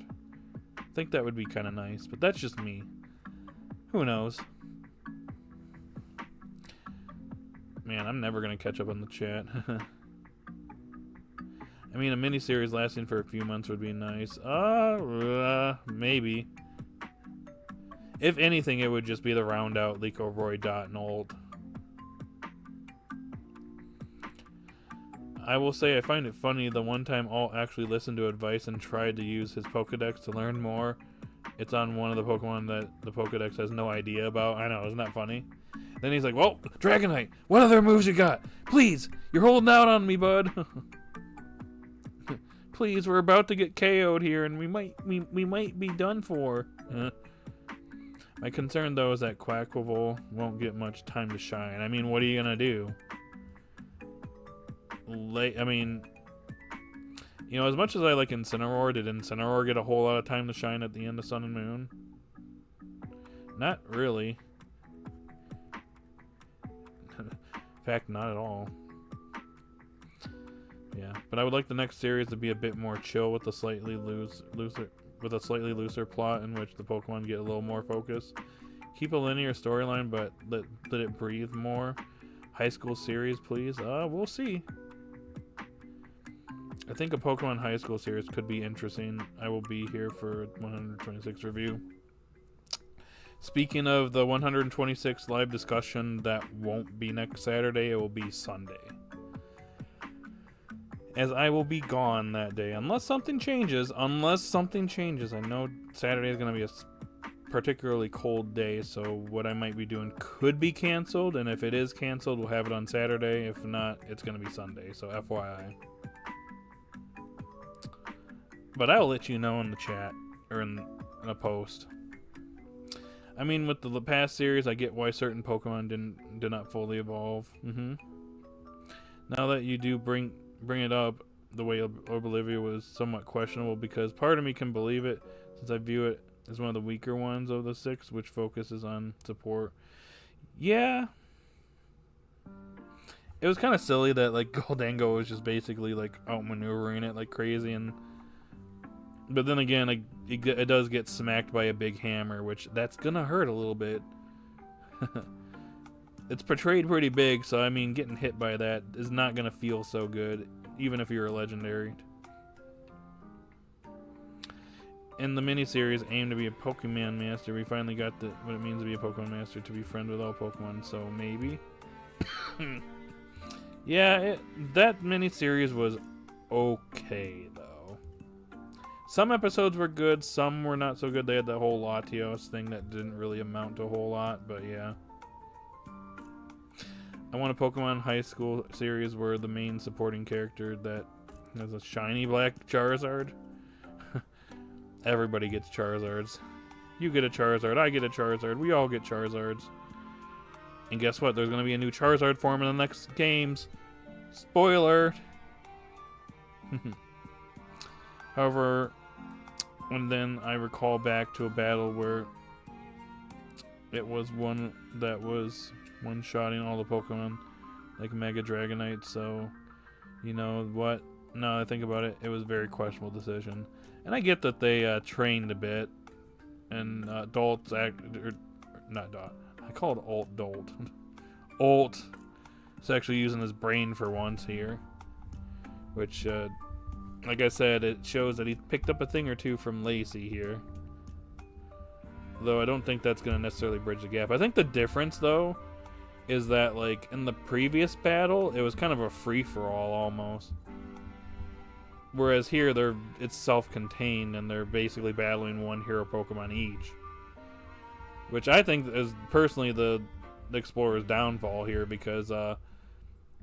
I think that would be kind of nice, but that's just me. Who knows? Man, I'm never going to catch up on the chat. I mean, a miniseries lasting for a few months would be nice. Maybe. If anything, it would just be the round out Liko, Roy, Dot, and Old. I will say I find it funny the one time Alt actually listened to advice and tried to use his Pokedex to learn more. It's on one of the Pokemon that the Pokedex has no idea about. I know, isn't that funny? Then he's like, well, Dragonite, what other moves you got? Please, you're holding out on me, bud. Please, we're about to get KO'd here and we might be done for. My concern though is that Quaquaval won't get much time to shine. I mean, what are you gonna do? I mean, you know, as much as I like Incineroar, did Incineroar get a whole lot of time to shine at the end of Sun and Moon? Not really. In fact, not at all. Yeah, but I would like the next series to be a bit more chill with a slightly looser plot in which the Pokemon get a little more focus. Keep a linear storyline, but let it breathe more. High school series, please. We'll see. I think a Pokemon high school series could be interesting. I will be here for 126 review. Speaking of the 126 live discussion, that won't be next Saturday. It will be Sunday. As I will be gone that day. Unless something changes. I know Saturday is going to be a particularly cold day, so what I might be doing could be canceled. And if it is canceled, we'll have it on Saturday. If not, it's going to be Sunday. So FYI. But I'll let you know in the chat or in a post. I mean, with the past series, I get why certain Pokemon did not fully evolve. Now that you do bring it up, the way Olivia was somewhat questionable, because part of me can believe it, since I view it as one of the weaker ones of the 6, which focuses on support. Yeah. It was kind of silly that, like, Goldango was just basically, like, outmaneuvering it like crazy, but then again, like, it does get smacked by a big hammer, which that's gonna hurt a little bit. It's portrayed pretty big, so I mean, getting hit by that is not gonna feel so good, even if you're a legendary. In the miniseries, aim to be a Pokemon master. We finally got what it means to be a Pokemon master, to be friends with all Pokemon, so maybe. Yeah, that miniseries was okay, though. Some episodes were good, some were not so good. They had that whole Latios thing that didn't really amount to a whole lot, but yeah. I want a Pokemon high school series where the main supporting character that has a shiny black Charizard. Everybody gets Charizards. You get a Charizard, I get a Charizard, we all get Charizards. And guess what? There's going to be a new Charizard form in the next games. Spoiler! However, and then I recall back to a battle where it was one that was one-shotting all the Pokemon, like Mega Dragonite, so, you know what? Now that I think about it, it was a very questionable decision. And I get that they trained a bit, and Dolt's not Dot. I call it Alt Dolt. Alt is actually using his brain for once here, which, like I said, it shows that he picked up a thing or two from Lacey here. Though I don't think that's going to necessarily bridge the gap. I think the difference, though, is that, like, in the previous battle, it was kind of a free-for-all almost. Whereas here, it's self-contained, and they're basically battling one hero Pokemon each. Which I think is personally the Explorer's downfall here, because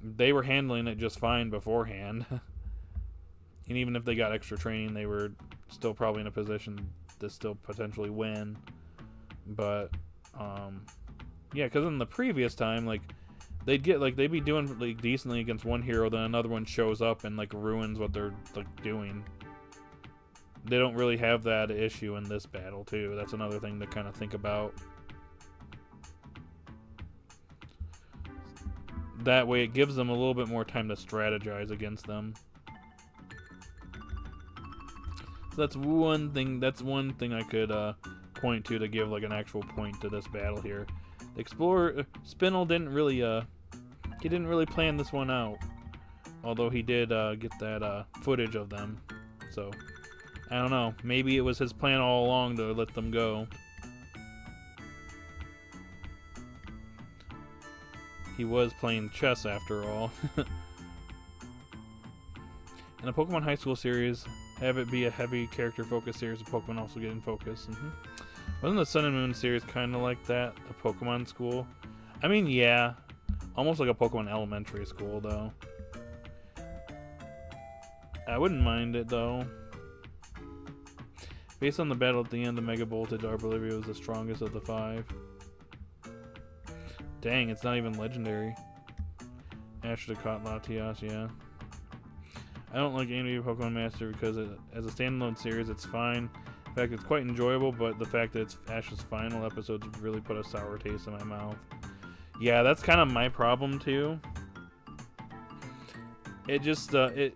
they were handling it just fine beforehand. And even if they got extra training, they were still probably in a position to still potentially win. But, yeah, because in the previous time, like, they'd be doing, like, decently against one hero, then another one shows up and, like, ruins what they're, like, doing. They don't really have that issue in this battle, too. That's another thing to kind of think about. That way, it gives them a little bit more time to strategize against them. So that's one thing I could point to give like an actual point to this battle here. The Explorer Spinel didn't really plan this one out, although he did get that footage of them. So I don't know, maybe it was his plan all along to let them go. He was playing chess after all. In a Pokemon High School series, have it be a heavy character-focused series of Pokemon also get in focus. Wasn't the Sun and Moon series kind of like that? The Pokemon school? I mean, yeah. Almost like a Pokemon elementary school, though. I wouldn't mind it, though. Based on the battle at the end, the Mega Voltage Arbolivier was the strongest of the 5. Dang, it's not even legendary. Ash should have caught Latias, yeah. I don't like any Pokemon Master because as a standalone series, it's fine. In fact, it's quite enjoyable, but the fact that it's Ash's final episodes really put a sour taste in my mouth. Yeah, that's kind of my problem too. It just the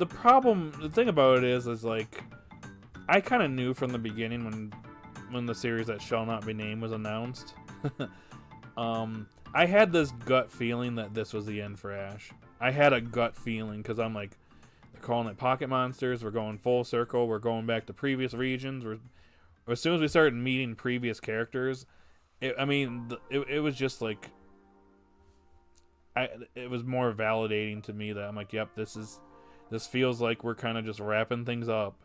problem, the thing about it is like I kind of knew from the beginning when when the series that shall not be named was announced, I had this gut feeling that this was the end for Ash. I had a gut feeling because I'm like, they're calling it Pocket Monsters. We're going full circle. We're going back to previous regions. As soon as we started meeting previous characters, it was just like, it was more validating to me that I'm like, yep, this feels like we're kind of just wrapping things up.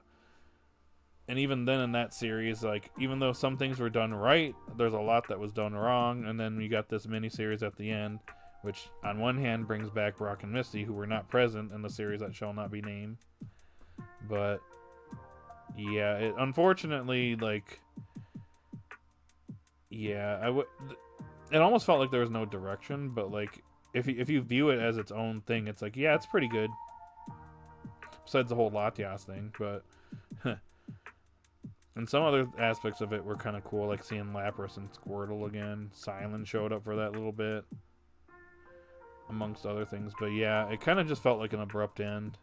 And even then in that series, like, even though some things were done right, there's a lot that was done wrong. And then we got this mini-series at the end, which on one hand brings back Brock and Misty, who were not present in the series that shall not be named. But yeah, it unfortunately, like, yeah, it almost felt like there was no direction. But like, if you view it as its own thing, it's like, yeah, it's pretty good. Besides the whole Latias thing, but and some other aspects of it were kind of cool, like seeing Lapras and Squirtle again. Silent showed up for that little bit, amongst other things. But yeah, it kind of just felt like an abrupt end.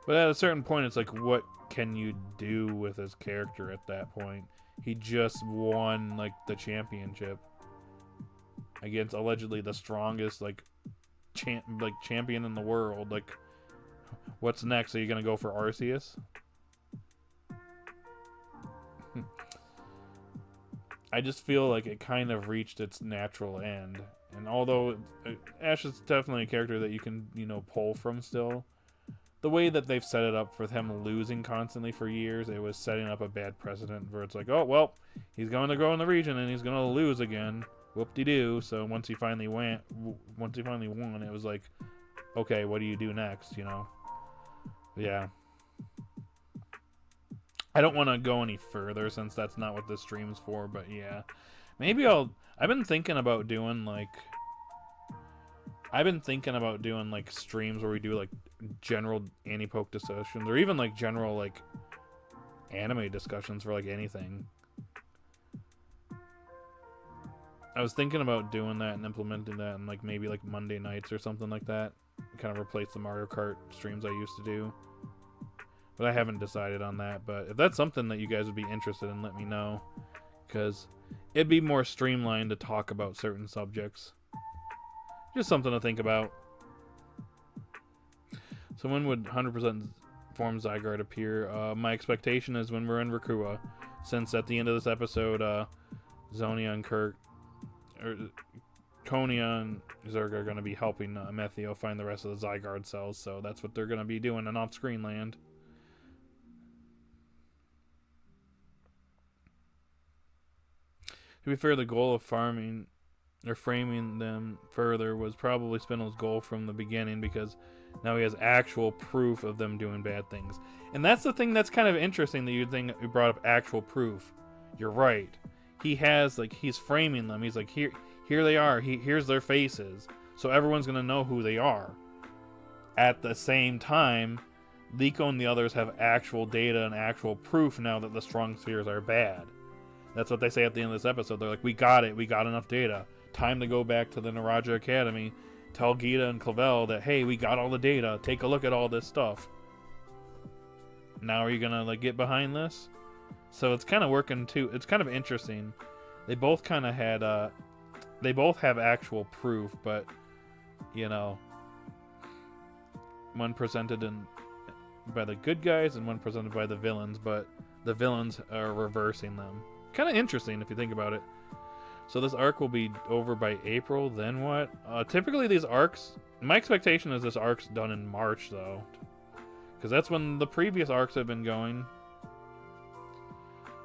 But at a certain point, it's like, what can you do with his character at that point? He just won, like, the championship against allegedly the strongest, like, champion in the world. Like, what's next? Are you gonna go for Arceus? I just feel like it kind of reached its natural end. And although Ash is definitely a character that you can, pull from still, the way that they've set it up for him losing constantly for years, it was setting up a bad precedent where it's like, oh, well, he's going to go in the region and he's going to lose again. Whoop-de-doo. So once he finally won, it was like, okay, what do you do next, Yeah. I don't want to go any further since that's not what this stream's for, but yeah. Maybe I've been thinking about doing, like, streams where we do, like, general anipoke discussions, or even, like, general, like, anime discussions for, like, anything. I was thinking about doing that and implementing that in, like, maybe, like, Monday nights or something like that. Kind of replace the Mario Kart streams I used to do. But I haven't decided on that. But if that's something that you guys would be interested in, let me know. Because it'd be more streamlined to talk about certain subjects. Just something to think about. So when would 100% form Zygarde appear? My expectation is when we're in Rakua. Since at the end of this episode, Zonia and Konia and Zerg are going to be helping Amethio find the rest of the Zygarde cells. So that's what they're going to be doing in off-screen land. To be fair, the goal of framing them further was probably Spinel's goal from the beginning, because now he has actual proof of them doing bad things. And that's the thing that's kind of interesting, that you brought up actual proof. You're right. He has, like, he's framing them. He's like, here they are. Here's their faces. So everyone's going to know who they are. At the same time, Liko and the others have actual data and actual proof now that the strong spheres are bad. That's what they say at the end of this episode. They're like, we got it. We got enough data. Time to go back to the Naraja Academy. Tell Gita and Clavel that, hey, we got all the data. Take a look at all this stuff. Now are you going to, like, get behind this? So it's kind of working, too. It's kind of interesting. They both kind of had, they both have actual proof, but, one presented by the good guys and one presented by the villains, but the villains are reversing them. Kind of interesting if you think about it. So this arc will be over by April, then what? Typically these arcs, my expectation is this arc's done in March, though. Because that's when the previous arcs have been going.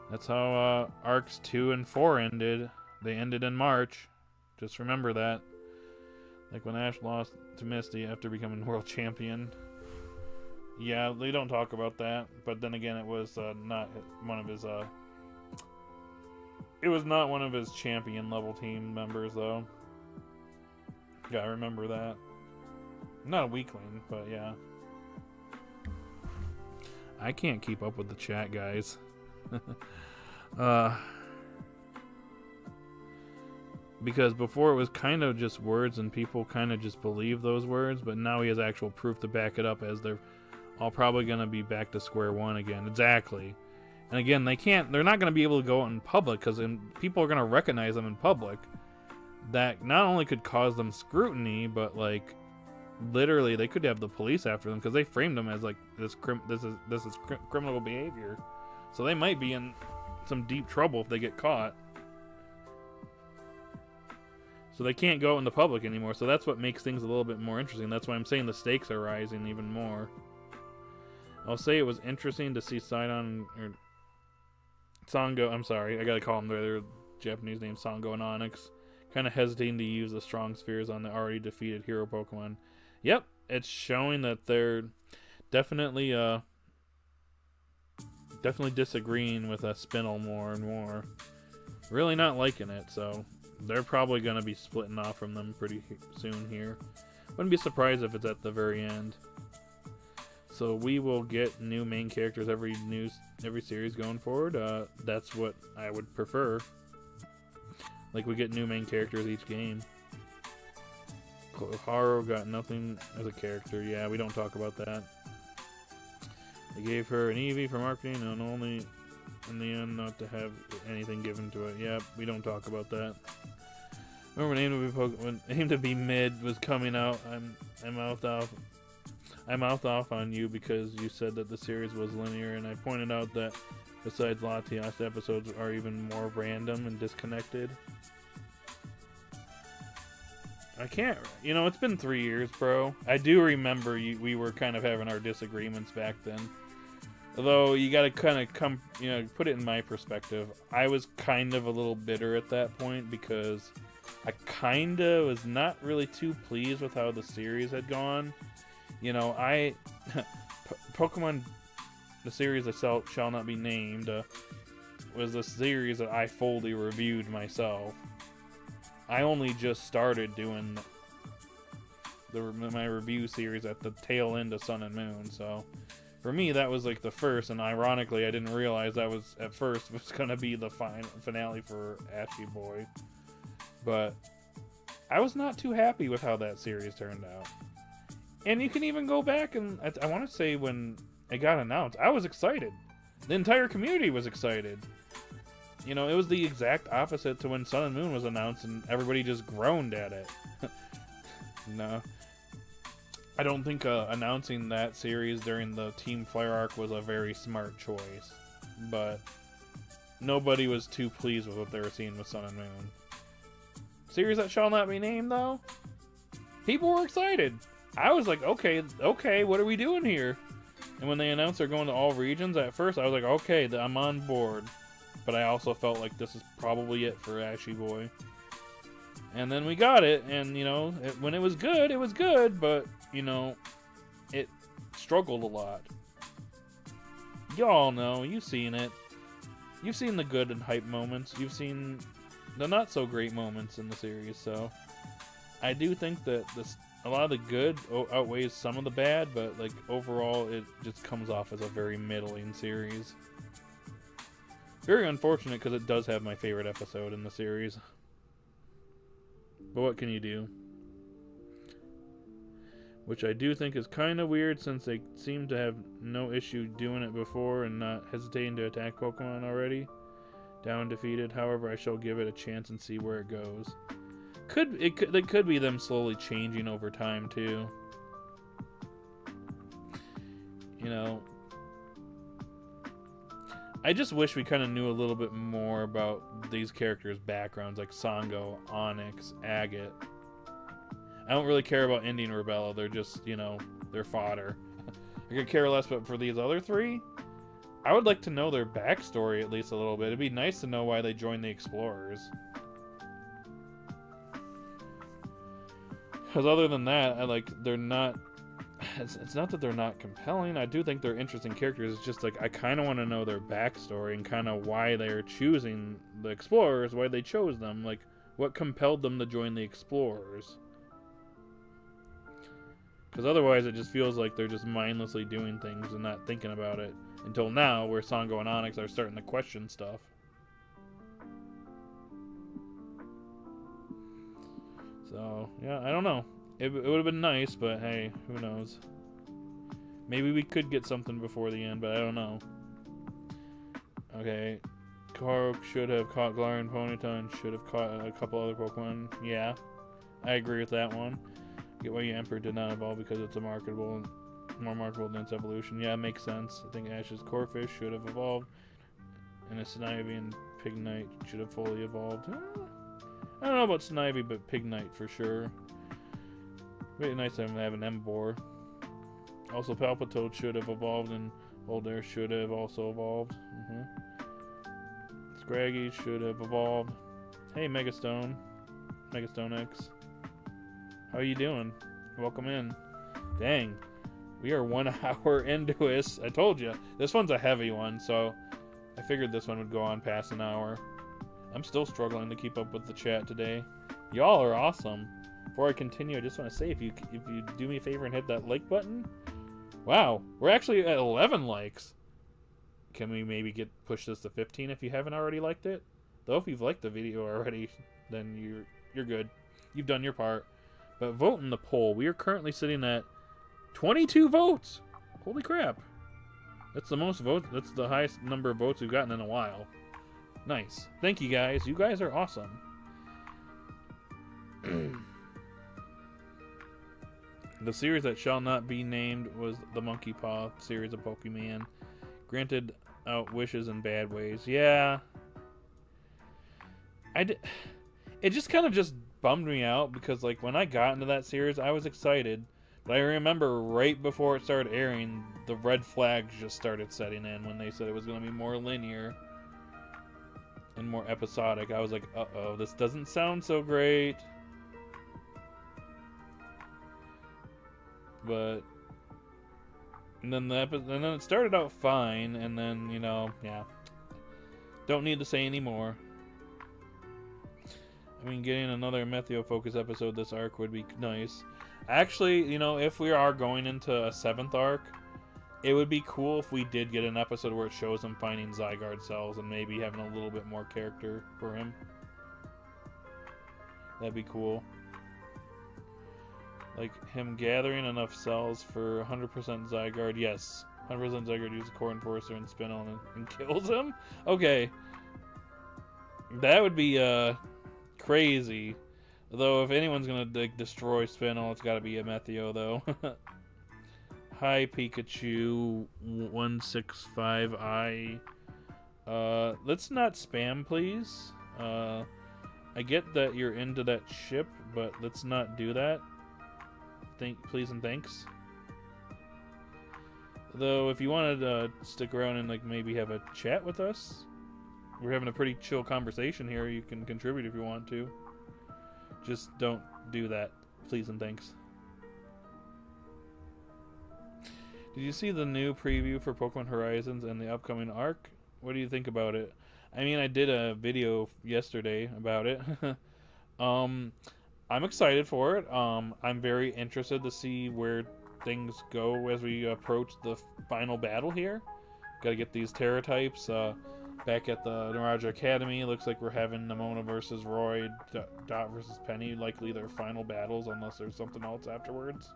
That's how arcs 2 and 4 ended. They ended in March. Just remember that. Like when Ash lost to Misty after becoming world champion. Yeah, they don't talk about that. But then again, it was not one of his... It was not one of his champion level team members, though. Yeah, I remember that. Not a weakling, but yeah. I can't keep up with the chat, guys. Because before it was kind of just words and people kind of just believe those words, but now he has actual proof to back it up, as they're all probably going to be back to square one again. Exactly. And again, they're not going to be able to go out in public because people are going to recognize them in public. That not only could cause them scrutiny, but like literally they could have the police after them because they framed them as like this is criminal behavior. So they might be in some deep trouble if they get caught. So they can't go out in the public anymore. So that's what makes things a little bit more interesting. That's why I'm saying the stakes are rising even more. I'll say it was interesting to see Sidon or Sango. I'm sorry, I gotta call them their Japanese name, Sango and Onyx. Kind of hesitating to use the strong spheres on the already defeated hero Pokemon. Yep, it's showing that they're definitely disagreeing with Spinel more and more. Really not liking it, so they're probably going to be splitting off from them pretty soon here. Wouldn't be surprised if it's at the very end. So we will get new main characters every series going forward. That's what I would prefer. Like, we get new main characters each game. Haru got nothing as a character. Yeah, we don't talk about that. They gave her an Eevee for marketing and only in the end not to have anything given to it. Yeah, we don't talk about that. Remember when Aim to Be Mid was coming out, I mouthed off on you because you said that the series was linear, and I pointed out that besides Latias, episodes are even more random and disconnected. I can't, it's been 3 years, bro. I do remember we were kind of having our disagreements back then. Although, you gotta kind of put it in my perspective. I was kind of a little bitter at that point because I kind of was not really too pleased with how the series had gone. Pokemon, the series that shall not be named, was a series that I fully reviewed myself. I only just started doing my review series at the tail end of Sun and Moon, so for me that was like the first, and ironically I didn't realize that was at first was going to be the finale for Ashy Boy. But I was not too happy with how that series turned out. And you can even go back and I want to say when it got announced, I was excited. The entire community was excited. It was the exact opposite to when Sun and Moon was announced and everybody just groaned at it. No. I don't think announcing that series during the Team Flare arc was a very smart choice. But nobody was too pleased with what they were seeing with Sun and Moon. Series that shall not be named, though? People were excited. I was like, okay, what are we doing here? And when they announced they're going to all regions, at first I was like, okay, I'm on board. But I also felt like this is probably it for Ashy Boy. And then we got it, and, when it was good, but, it struggled a lot. Y'all know, you've seen it. You've seen the good and hype moments. You've seen the not-so-great moments in the series, so I do think that a lot of the good outweighs some of the bad, but, like, overall, it just comes off as a very middling series. Very unfortunate because it does have my favorite episode in the series. But what can you do? Which I do think is kind of weird since they seem to have no issue doing it before and not hesitating to attack Pokemon already. Down defeated, however, I shall give it a chance and see where it goes. It could be them slowly changing over time too. I just wish we kind of knew a little bit more about these characters' backgrounds, like Sango, Onyx, Agate. I don't really care about Indy and Rebella. They're just, they're fodder. I could care less, but for these other three, I would like to know their backstory at least a little bit. It'd be nice to know why they joined the Explorers. Because other than that, they're not... It's not that they're not compelling. I do think they're interesting characters. It's just I kind of want to know their backstory and kind of why they're choosing the Explorers, why they chose them. Like, what compelled them to join the Explorers? Because otherwise it just feels like they're just mindlessly doing things and not thinking about it. Until now, where Sango and Onyx are starting to question stuff. So, yeah, I don't know. It would have been nice, but hey, who knows? Maybe we could get something before the end, but I don't know. Okay. Korok should have caught Galarian Ponyta and should have caught a couple other Pokemon. Yeah, I agree with that one. Get why your Emperor did not evolve because it's more marketable than its evolution. Yeah, it makes sense. I think Ash's Corphish should have evolved, and a Snivy and Pignite should have fully evolved. I don't know about Snivy, but Pignite for sure. Really nice to have an Emboar. Also, Palpitoad should have evolved, and Voldair should have also evolved. Scraggy should have evolved. Hey, Megastone. Megastone X. How you doing? Welcome in. Dang. We are 1 hour into this. I told you. This one's a heavy one, so I figured this one would go on past an hour. I'm still struggling to keep up with the chat today. Y'all are awesome. Before I continue, I just want to say, if you do me a favor and hit that like button. Wow, we're actually at 11 likes. Can we maybe push this to 15 if you haven't already liked it? Though if you've liked the video already, then you're good. You've done your part. But vote in the poll. We are currently sitting at 22 votes. Holy crap. That's the most votes. That's the highest number of votes we've gotten in a while. Nice. Thank you guys. You guys are awesome. The series that shall not be named was the Monkey Paw series of Pokemon. Granted out wishes in bad ways. Yeah. It just kind of just bummed me out because, like, when I got into that series, I was excited. But I remember right before it started airing, the red flags just started setting in when they said it was going to be more linear and more episodic. I was like, uh-oh, this doesn't sound so great. But and then it started out fine, and then, you know, yeah. Don't need to say any more. I mean, getting another Amethio focus episode this arc would be nice. Actually, you know, if we are going into a 7th arc, it would be cool if we did get an episode where it shows him finding Zygarde cells and maybe having a little bit more character for him. That'd be cool. Like him gathering enough cells for 100% Zygarde. Yes, 100% Zygarde uses Core Enforcer and Spinel and kills him? Okay. That would be crazy. Though if anyone's gonna destroy Spinel, it's gotta be Amethio though. Hi Pikachu 165i. Let's not spam, please. I get that you're into that ship, but let's not do that. Please and thanks. Though, if you wanted to stick around and like maybe have a chat with us, we're having a pretty chill conversation here. You can contribute if you want to. Just don't do that, please and thanks. Did you see the new preview for Pokemon Horizons and the upcoming arc? What do you think about it? I mean, I did a video yesterday about it. I'm excited for it. I'm very interested to see where things go as we approach the final battle here. Gotta get these Terra types back at the Naraja Academy. Looks like we're having Nimona versus Roy, Dot versus Penny, likely their final battles unless there's something else afterwards.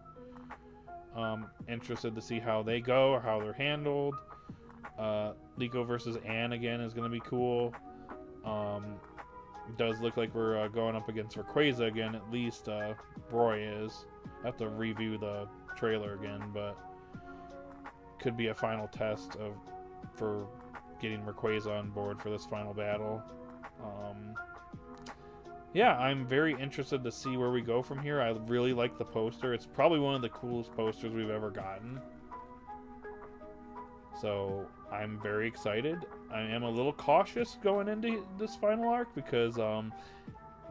Interested to see how they go or how they're handled. Liko versus Anne again is going to be cool. Does look like we're going up against Rayquaza again, at least Roy is. I have to review the trailer again, but could be a final test for getting Rayquaza on board for this final battle. Yeah, I'm very interested to see where we go from here. I really like the poster. It's probably one of the coolest posters we've ever gotten. So I'm very excited. I am a little cautious going into this final arc because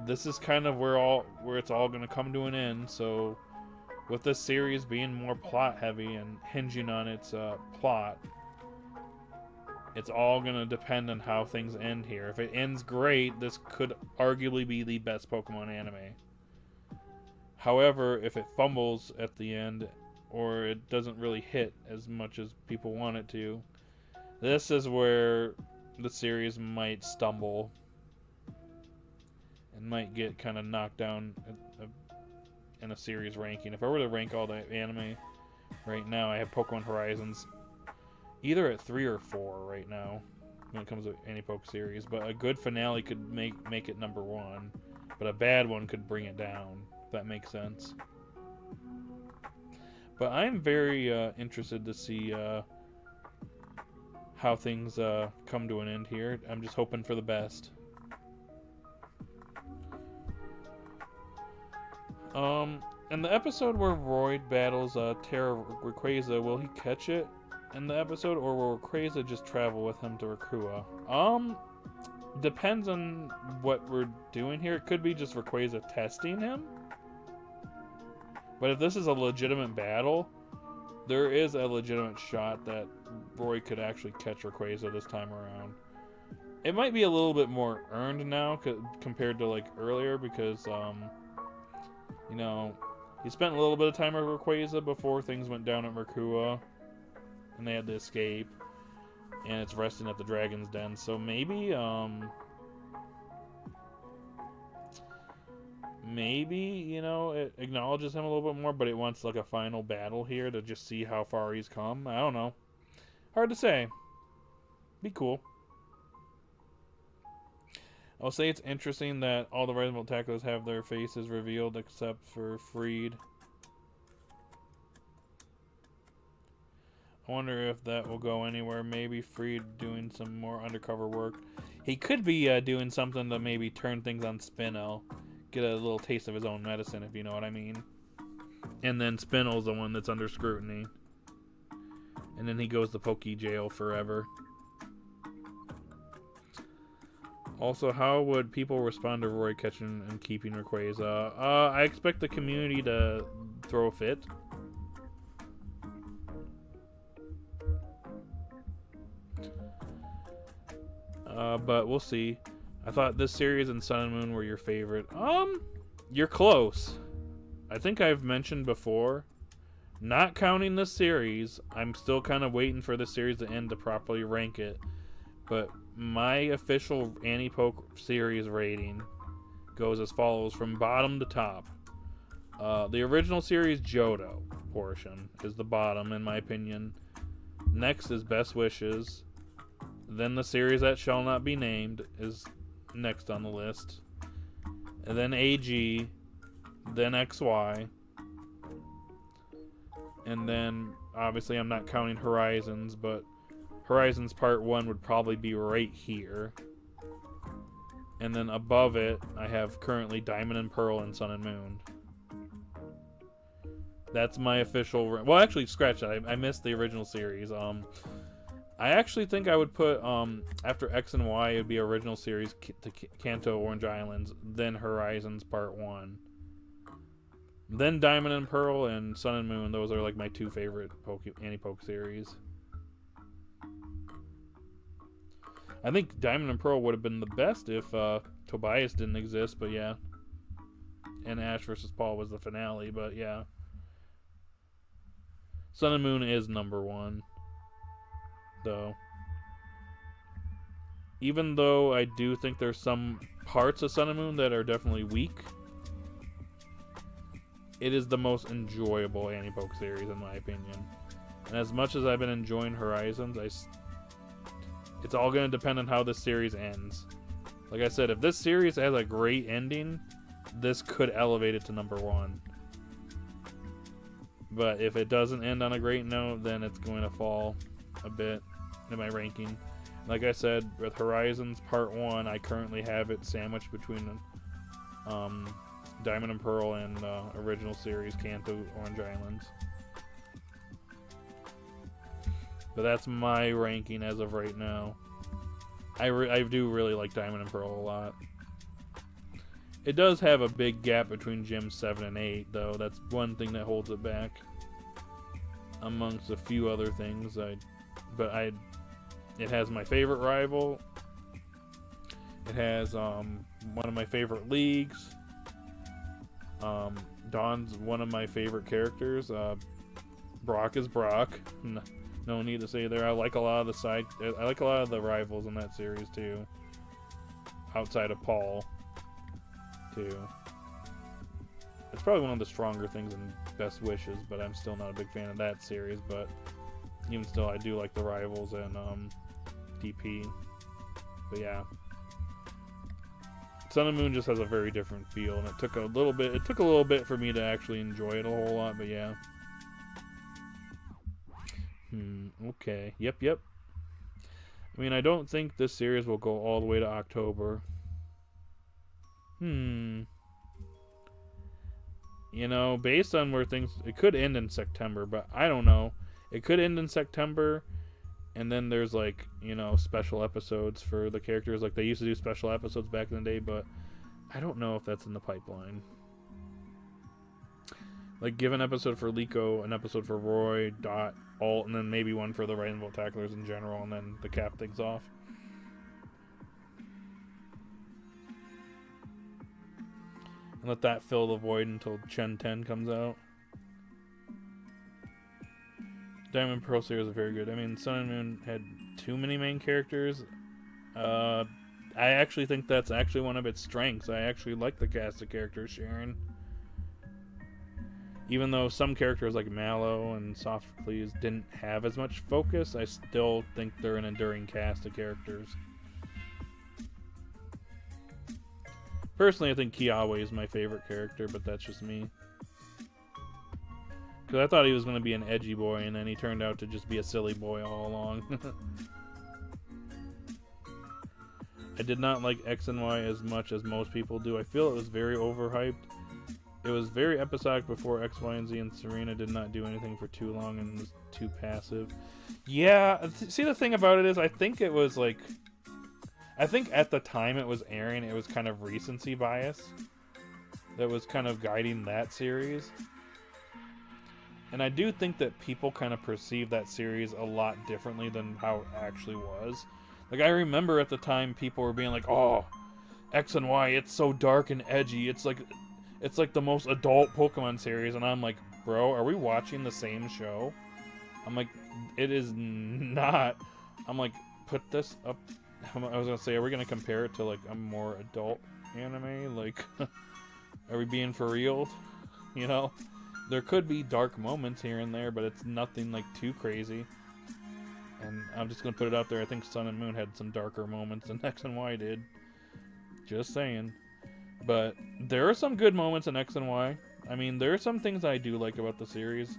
this is kind of where it's all going to come to an end. So with this series being more plot heavy and hinging on its plot, it's all going to depend on how things end here. If it ends great, this could arguably be the best Pokemon anime. However, if it fumbles at the end, or it doesn't really hit as much as people want it to, this is where the series might stumble and might get kind of knocked down in a series ranking. If I were to rank all the anime right now, I have Pokemon Horizons either at 3 or 4 right now. when it comes to anipoke series. But a good finale could make it number 1, but a bad one could bring it down. If that makes sense. But I'm very interested to see how things come to an end here. I'm just hoping for the best. In the episode where Royd battles Terra Rayquaza, will he catch it in the episode, or will Rayquaza just travel with him to Rayquaza? Depends on what we're doing here. It could be just Rayquaza testing him. But if this is a legitimate battle, there is a legitimate shot that Roy could actually catch Rayquaza this time around. It might be a little bit more earned now compared to like earlier because, you know, he spent a little bit of time with Rayquaza before things went down at Mercua, and they had to escape, and it's resting at the Dragon's Den. So maybe, you know, it acknowledges him a little bit more, but it wants like a final battle here to just see how far he's come. I don't know. Hard to say. Be cool. I'll say it's interesting that all the Resident tacklers have their faces revealed except for Freed. I wonder if that will go anywhere. Maybe Freed doing some more undercover work. He could be doing something to maybe turn things on Spinel. Get a little taste of his own medicine, if you know what I mean. And then Spinel's the one that's under scrutiny. And then he goes to Poke Jail forever. Also, how would people respond to Roy catching and keeping Rayquaza? I expect the community to throw a fit. But we'll see. I thought this series and Sun and Moon were your favorite. You're close. I think I've mentioned before, not counting this series, I'm still kind of waiting for the series to end to properly rank it. But my official Anipoke series rating goes as follows from bottom to top. The original series Johto portion is the bottom, in my opinion. Next is Best Wishes. Then the series that shall not be named is next on the list. And then AG. Then XY. And then, obviously, I'm not counting Horizons, but Horizons Part 1 would probably be right here. And then above it, I have currently Diamond and Pearl and Sun and Moon. That's my official... Well, actually, scratch that. I missed the original series. I actually think I would put, after X and Y, it would be original series to Kanto Orange Islands, then Horizons Part 1. Then Diamond and Pearl and Sun and Moon. Those are like my two favorite Anipoke series. I think Diamond and Pearl would have been the best if Tobias didn't exist, but yeah. And Ash vs. Paul was the finale, but yeah. Sun and Moon is number 1, though. Even though I do think there's some parts of Sun and Moon that are definitely weak, it is the most enjoyable Anipoke series, in my opinion. And as much as I've been enjoying Horizons, it's all going to depend on how this series ends. Like I said, if this series has a great ending, this could elevate it to number 1. But if it doesn't end on a great note, then it's going to fall a bit in my ranking. Like I said, with Horizons Part 1, I currently have it sandwiched between Diamond and Pearl and original series Kanto Orange Islands. But that's my ranking as of right now. I do really like Diamond and Pearl a lot. It does have a big gap between Gym 7 and 8, though. That's one thing that holds it back, amongst a few other things. It has my favorite rival. It has one of my favorite leagues. Dawn's one of my favorite characters. Brock is Brock. No need to say there. I like a lot of the rivals in that series too. Outside of Paul, too. It's probably one of the stronger things in Best Wishes, but I'm still not a big fan of that series. But even still, I do like the rivals and DP. But yeah. Sun and Moon just has a very different feel, and it took a little bit for me to actually enjoy it a whole lot, but yeah. Okay. Yep. I mean, I don't think this series will go all the way to October. You know, based on where things... It could end in September, but I don't know. It could end in September, and then there's, like, you know, special episodes for the characters. Like, they used to do special episodes back in the day, but I don't know if that's in the pipeline. Like, give an episode for Liko, an episode for Roy, Dot, Alt, and then maybe one for the Rainbow Tacklers in general, and then to cap things off. And let that fill the void until Gen 10 comes out. Diamond Pearl series are very good. I mean, Sun and Moon had too many main characters. I actually think that's actually one of its strengths. I actually like the cast of characters sharing. Even though some characters like Mallow and Sophocles didn't have as much focus, I still think they're an enduring cast of characters. Personally, I think Kiawe is my favorite character, but that's just me. Because I thought he was going to be an edgy boy, and then he turned out to just be a silly boy all along. I did not like X and Y as much as most people do. I feel it was very overhyped. It was very episodic before X, Y, and Z, and Serena did not do anything for too long and was too passive. Yeah, see, the thing about it is, I think it was like... I think at the time it was airing, it was kind of recency bias that was kind of guiding that series. And I do think that people kind of perceive that series a lot differently than how it actually was. Like, I remember at the time people were being like, oh, X and Y, it's so dark and edgy. It's like the most adult Pokemon series. And I'm like, bro, are we watching the same show? I'm like, it is not. I'm like, put this up. I was going to say, are we going to compare it to, like, a more adult anime? Like, are we being for real? You know? There could be dark moments here and there, but it's nothing, like, too crazy. And I'm just going to put it out there. I think Sun and Moon had some darker moments than X and Y did. Just saying. But there are some good moments in X and Y. I mean, there are some things I do like about the series.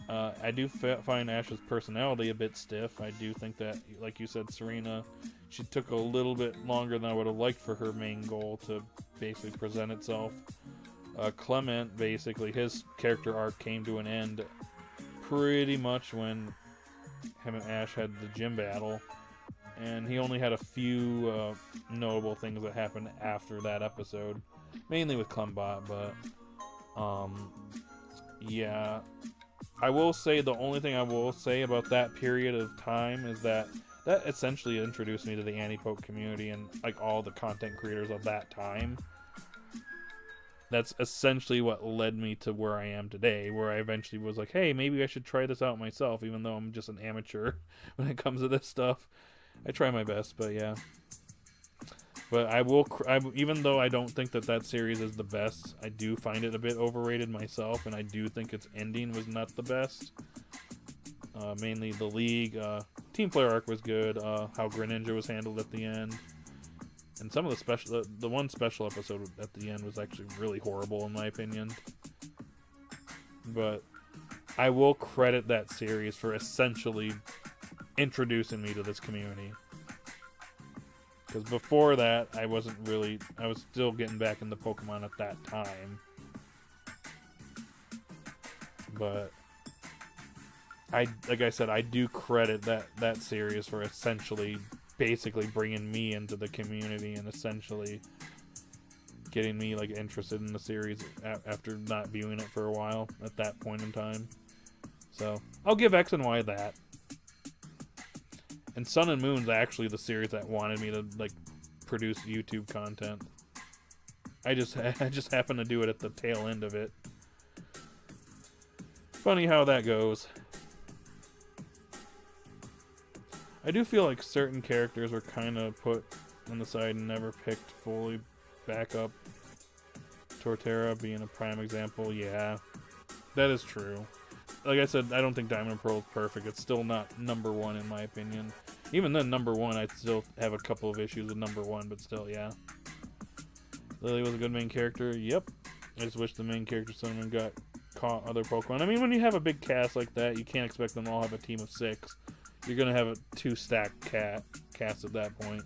I do find Ash's personality a bit stiff. I do think that, like you said, Serena, she took a little bit longer than I would have liked for her main goal to basically present itself. Clement, basically, his character arc came to an end pretty much when him and Ash had the gym battle. And he only had a few notable things that happened after that episode. Mainly with Clembot, but... yeah... I will say, the only thing I will say about that period of time is that essentially introduced me to the anipoke community and, like, all the content creators of that time. That's essentially what led me to where I am today, where I eventually was like, hey, maybe I should try this out myself, even though I'm just an amateur when it comes to this stuff. I try my best, but yeah. But even though I don't think that series is the best, I do find it a bit overrated myself, and I do think its ending was not the best. Mainly the League. Team Player arc was good. How Greninja was handled at the end. And some of the one special episode at the end was actually really horrible in my opinion. But I will credit that series for essentially introducing me to this community. Because before that, I was still getting back into Pokemon at that time. But, like I said, I do credit that series for essentially, basically bringing me into the community and essentially getting me, like, interested in the series after not viewing it for a while at that point in time. So, I'll give X and Y that. And Sun and Moon's actually the series that wanted me to, like, produce YouTube content. I just happened to do it at the tail end of it. Funny how that goes. I do feel like certain characters were kind of put on the side and never picked fully back up. Torterra being a prime example, yeah. That is true. Like I said, I don't think Diamond and Pearl is perfect. It's still not number one in my opinion. Even then, number 1, I still have a couple of issues with number 1, but still, yeah. Lily was a good main character. Yep. I just wish the main character someone got caught other Pokemon. I mean, when you have a big cast like that, you can't expect them to all have a team of 6. You're gonna have a 2-stack cast at that point.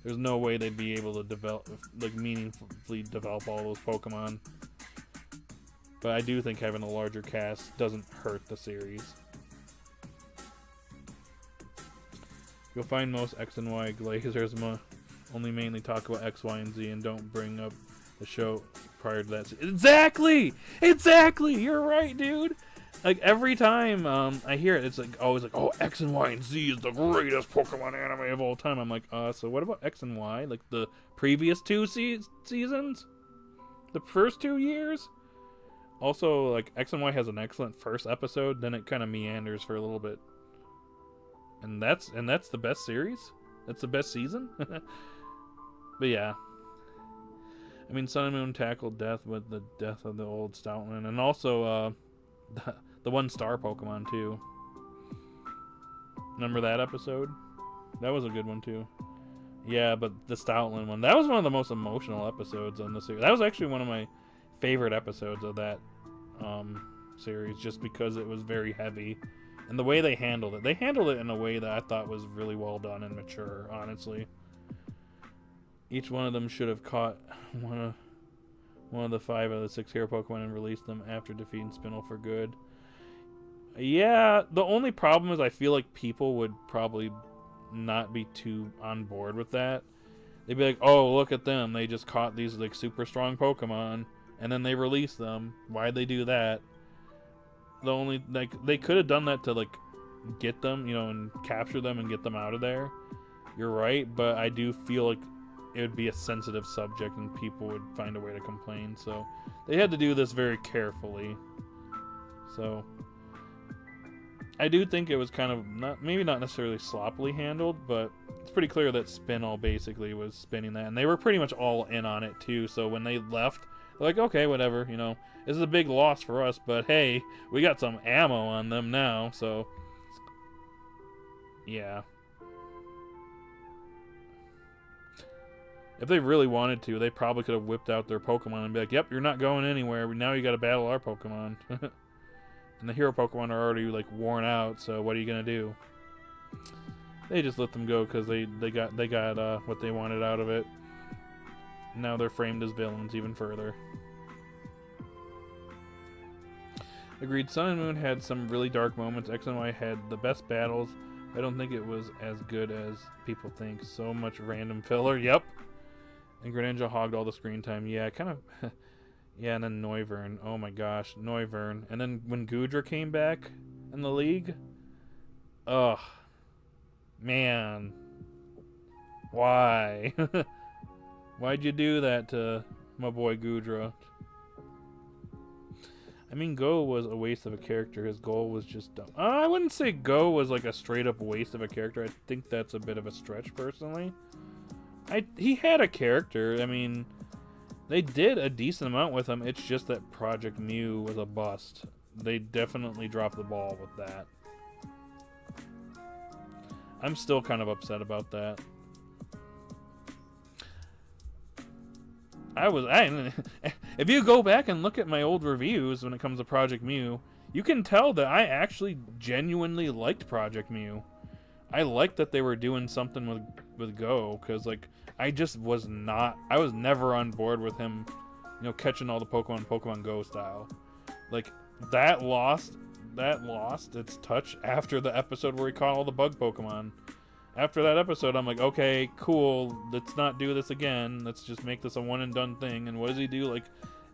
There's no way they'd be able to develop, like, meaningfully develop all those Pokemon. But I do think having a larger cast doesn't hurt the series. You'll find most X and Y Glazers only mainly talk about X, Y, and Z and don't bring up the show prior to that. Exactly! Exactly! You're right, dude! Like, every time I hear it, it's like always like, oh, X and Y and Z is the greatest Pokemon anime of all time. I'm like, so what about X and Y? Like, the previous 2 seasons? The first 2 years? Also, like, X and Y has an excellent first episode, then it kind of meanders for a little bit. And that's the best series? That's the best season? But yeah. I mean, Sun and Moon tackled death with the death of the old Stoutland. And also, the 1-star Pokemon, too. Remember that episode? That was a good one, too. Yeah, but the Stoutland one. That was one of the most emotional episodes on the series. That was actually one of my favorite episodes of that series, just because it was very heavy. And the way they handled it in a way that I thought was really well done and mature, honestly. Each one of them should have caught one of the 5 out of the 6 hero Pokemon and released them after defeating Spinel for good. Yeah, the only problem is I feel like people would probably not be too on board with that. They'd be like, oh, look at them. They just caught these, like, super strong Pokemon, and then they released them. Why'd they do that? The only, like, they could have done that to, like, get them, you know, and capture them and get them out of there. You're right, but I do feel like it would be a sensitive subject and people would find a way to complain. So they had to do this very carefully. So I do think it was kind of maybe not necessarily sloppily handled, but it's pretty clear that Spinel basically was spinning that, and they were pretty much all in on it too. So when they left, they're like, okay, whatever, you know, this is a big loss for us, but hey, we got some ammo on them now. So yeah. If they really wanted to, they probably could have whipped out their Pokemon and be like, yep, you're not going anywhere. Now you got to battle our Pokemon. And the hero Pokemon are already, like, worn out, so what are you going to do? They just let them go because they got what they wanted out of it. Now they're framed as villains even further. Agreed, Sun and Moon had some really dark moments. X and Y had the best battles. I don't think it was as good as people think. So much random filler. Yep. And Greninja hogged all the screen time. Yeah, kind of. Yeah, and then Noivern. Oh my gosh, Noivern. And then when Goodra came back in the league. Ugh. Man. Why? Why'd you do that to my boy Goodra? I mean, Go was a waste of a character. His goal was just dumb. I wouldn't say Go was like a straight up waste of a character. I think that's a bit of a stretch, personally. He had a character. I mean, they did a decent amount with him. It's just that Project Mew was a bust. They definitely dropped the ball with that. I'm still kind of upset about that. If you go back and look at my old reviews when it comes to Project Mew, you can tell that I actually genuinely liked Project Mew. I liked that they were doing something with Go, because, like, I was never on board with him, you know, catching all the Pokemon Go style. Like, that lost its touch after the episode where he caught all the bug Pokemon. After that episode, I'm like, okay, cool, let's not do this again. Let's just make this a one and done thing. And what does he do, like,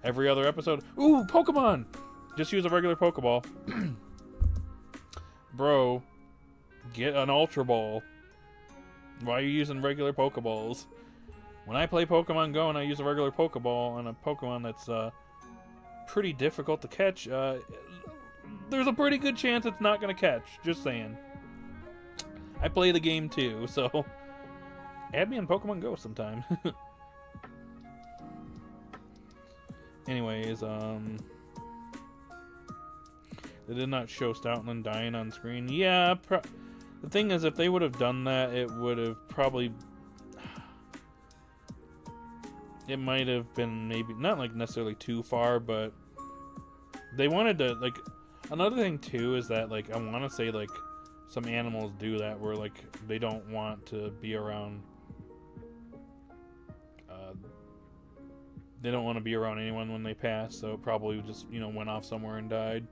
every other episode? Ooh, Pokemon! Just use a regular Pokeball. Bro, get an Ultra Ball. Why are you using regular Pokeballs? When I play Pokemon Go and I use a regular Pokeball on a Pokemon that's pretty difficult to catch, there's a pretty good chance it's not going to catch. Just saying. I play the game too, so add me on Pokemon Go sometime. Anyways, they did not show Stoutland dying on screen. Yeah, The thing is, if they would have done that, it would have probably... It might have been maybe... Not, like, necessarily too far, but... They wanted to, like... Another thing, too, is that, like, I want to say, like... Some animals do that, where, like, they don't want to be around... They don't want to be around anyone when they pass, so probably just, you know, went off somewhere and died.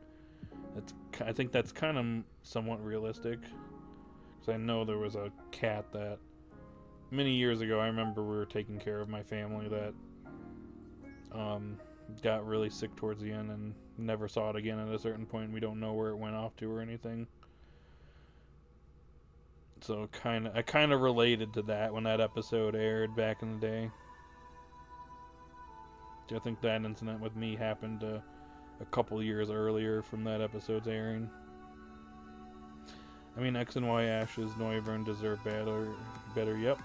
I think that's kind of somewhat realistic. Because I know there was a cat that, many years ago, I remember we were taking care of my family that got really sick towards the end and never saw it again at a certain point. We don't know where it went off to or anything. So I kind of related to that when that episode aired back in the day. I think that incident with me happened a couple years earlier from that episode's airing. I mean, X and Y Ash's Noivern deserve better, yep.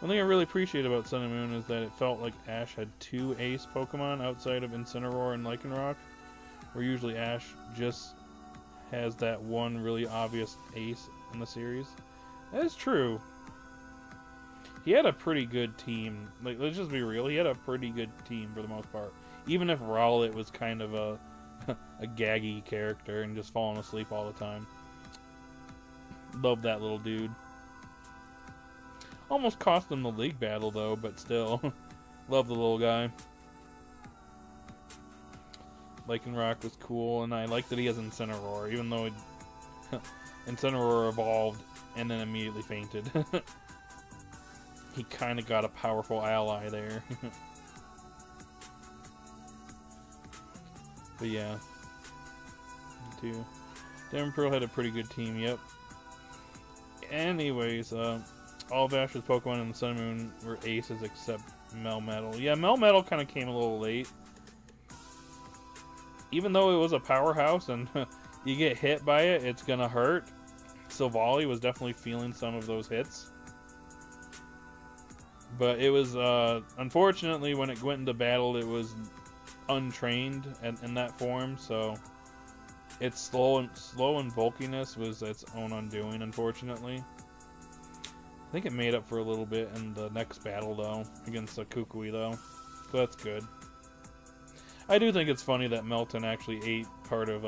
One thing I really appreciate about Sun and Moon is that it felt like Ash had two ace Pokemon outside of Incineroar and Lycanroc, where usually Ash just has that one really obvious ace in the series. That is true. He had a pretty good team. Like, let's just be real. He had a pretty good team for the most part. Even if Rowlet was kind of a gaggy character and just falling asleep all the time. Love that little dude. Almost cost him the league battle, though, but still. Love the little guy. Lycanroc was cool, and I like that he has Incineroar, even though Incineroar evolved and then immediately fainted. He kind of got a powerful ally there. But yeah. Too. Diamond Pearl had a pretty good team, yep. Anyways, all of Ash's Pokemon in the Sun and Moon were aces except Melmetal. Yeah, Melmetal kind of came a little late. Even though it was a powerhouse and you get hit by it, it's gonna hurt. Silvally was definitely feeling some of those hits. But it was, unfortunately, when it went into battle, it was untrained in that form, so its slow and bulkiness was its own undoing, unfortunately. I think it made up for a little bit in the next battle, though, against the Kukui, though. So that's good. I do think it's funny that Melton actually ate part of,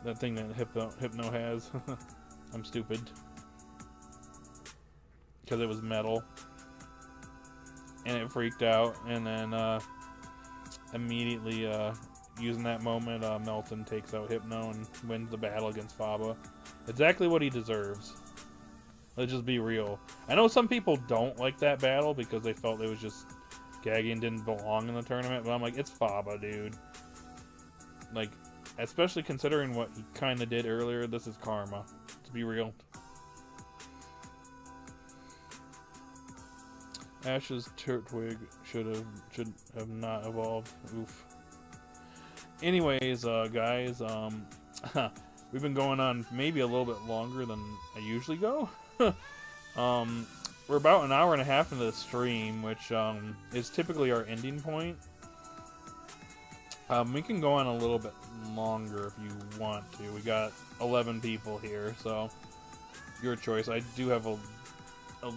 that thing that Hypno has. I'm stupid. Because it was metal. And it freaked out, and then, immediately, using that moment, Melton takes out Hypno and wins the battle against Faba. Exactly what he deserves. Let's just be real. I know some people don't like that battle because they felt it was just gaggy and didn't belong in the tournament, but I'm like, it's Faba, dude. Like, especially considering what he kind of did earlier, this is karma. Let's be real. Ash's Turtwig should have not evolved. Oof. Anyways, guys, we've been going on maybe a little bit longer than I usually go. We're about an hour and a half into the stream, which is typically our ending point. We can go on a little bit longer if you want to. We got 11 people here, so your choice. I do have a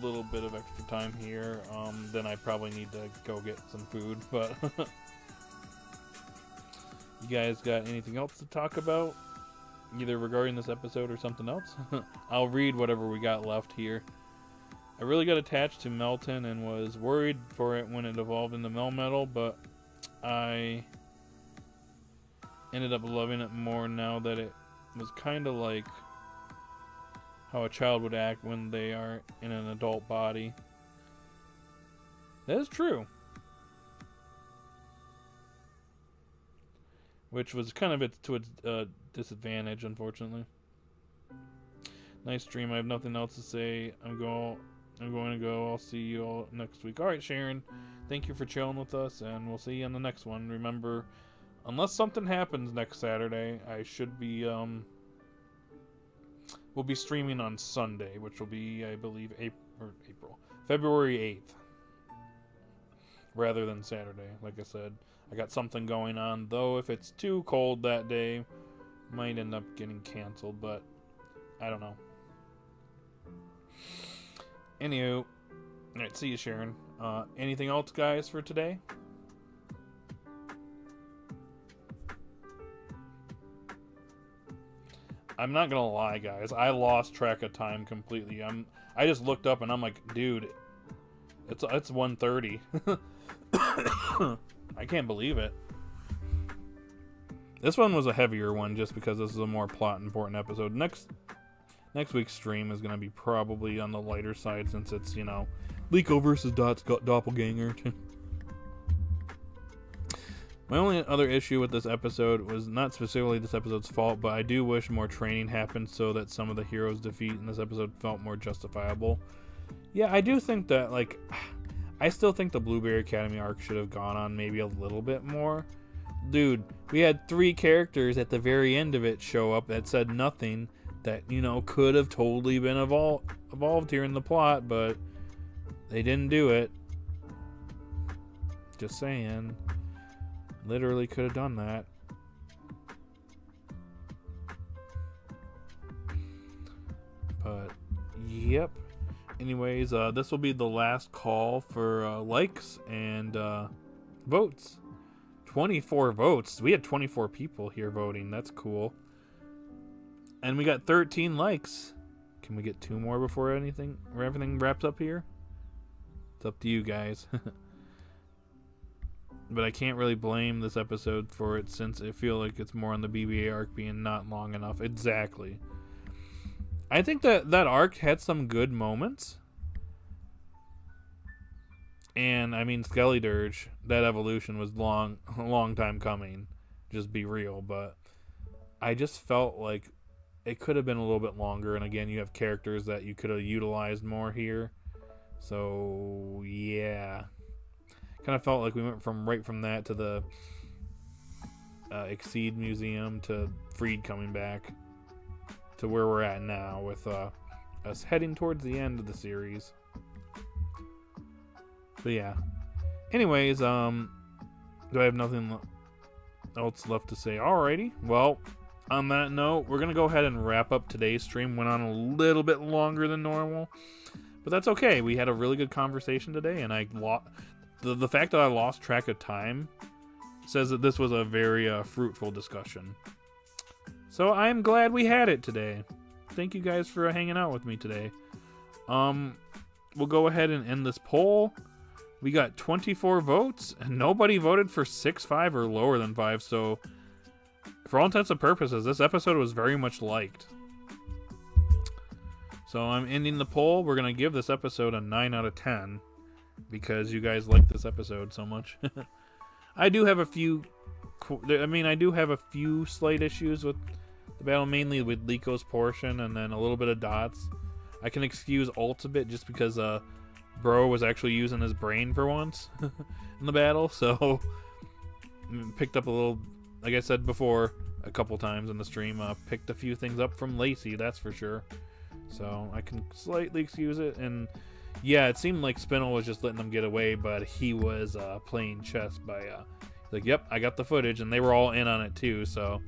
little bit of extra time here. Then I probably need to go get some food, but you guys got anything else to talk about? Either regarding this episode or something else? I'll read whatever we got left here. I really got attached to Melton and was worried for it when it evolved into Melmetal, but I ended up loving it more now that it was kind of like how a child would act when they are in an adult body. That is true. Which was kind of to its disadvantage, unfortunately. Nice stream. I have nothing else to say. I'm going to go. I'll see you all next week. Alright, Sharon. Thank you for chilling with us, and we'll see you on the next one. Remember, unless something happens next Saturday, I should be, we'll be streaming on Sunday, which will be, I believe, February 8th. Rather than Saturday, like I said. I got something going on, though if it's too cold that day, might end up getting canceled, but I don't know. Anywho, alright, see you, Sharon. Anything else, guys, for today? I'm not gonna lie, guys. I lost track of time completely. I just looked up and I'm like, dude, it's 1:30. I can't believe it. This one was a heavier one just because this is a more plot important episode. Next week's stream is gonna be probably on the lighter side since it's, you know, Liko versus Dot's doppelganger. My only other issue with this episode was not specifically this episode's fault, but I do wish more training happened so that some of the heroes' defeat in this episode felt more justifiable. Yeah, I do think that, like, I still think the Blueberry Academy arc should have gone on maybe a little bit more. Dude, we had 3 characters at the very end of it show up that said nothing that, you know, could have totally been evolved here in the plot, but they didn't do it. Just saying. Literally could have done that. But, yep. Anyways, this will be the last call for likes and votes. 24 votes. We had 24 people here voting. That's cool. And we got 13 likes. Can we get 2 more before everything wraps up here? It's up to you guys. But I can't really blame this episode for it since I feel like it's more on the BBA arc being not long enough. Exactly. I think that arc had some good moments. And, I mean, Skelly Dirge, that evolution was a long time coming. Just be real. But I just felt like it could have been a little bit longer. And, again, you have characters that you could have utilized more here. So, yeah. Kind of felt like we went right from that to the Exceed Museum to Freed coming back to where we're at now with us heading towards the end of the series. But yeah. Anyways, do I have nothing else left to say? Alrighty. Well, on that note, we're going to go ahead and wrap up today's stream. Went on a little bit longer than normal. But that's okay. We had a really good conversation today, and the fact that I lost track of time says that this was a very fruitful discussion. So I'm glad we had it today. Thank you guys for hanging out with me today. We'll go ahead and end this poll. We got 24 votes, and nobody voted for 6, 5, or lower than 5. So for all intents and purposes, this episode was very much liked. So I'm ending the poll. We're going to give this episode a 9 out of 10. Because you guys like this episode so much. I do have a few slight issues with the battle, mainly with Liko's portion and then a little bit of Dot's. I can excuse Ult a bit just because Bro was actually using his brain for once in the battle, so picked up a little, like I said before a couple times in the stream, picked a few things up from Lacey, that's for sure. So I can slightly excuse it. And yeah, it seemed like Spinel was just letting them get away, but he was playing chess by like, yep, I got the footage, and they were all in on it too. So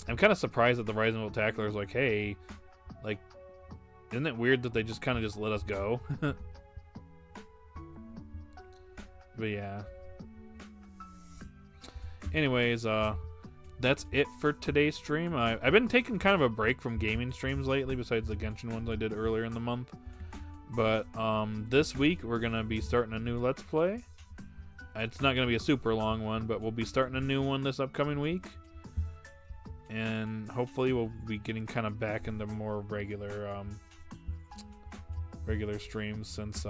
I'm kind of surprised that the Rising World Tackler is like, hey, like, isn't it weird that they just kind of just let us go? But yeah. Anyways, that's it for today's stream. I've been taking kind of a break from gaming streams lately, besides the Genshin ones I did earlier in the month. But this week we're going to be starting a new Let's Play. It's not going to be a super long one, but we'll be starting a new one this upcoming week. And hopefully we'll be getting kind of back into more regular streams, since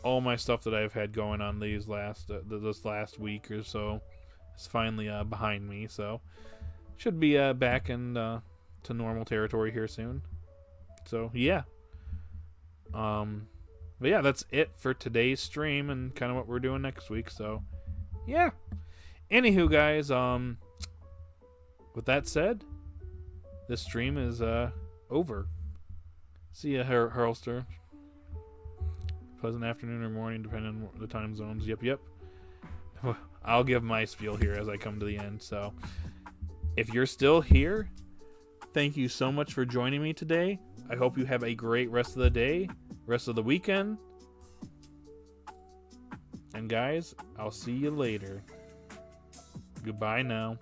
all my stuff that I've had going on this last week or so is finally behind me. So should be back in to normal territory here soon. So yeah. But yeah, that's it for today's stream and kind of what we're doing next week. So yeah. Anywho, guys, with that said, this stream is over. See ya, Hurlster. Pleasant afternoon or morning, depending on the time zones. Yep. I'll give my spiel here as I come to the end. So If you're still here, thank you so much for joining me today. I hope you have a great rest of the day, rest of the weekend. And guys, I'll see you later. Goodbye now.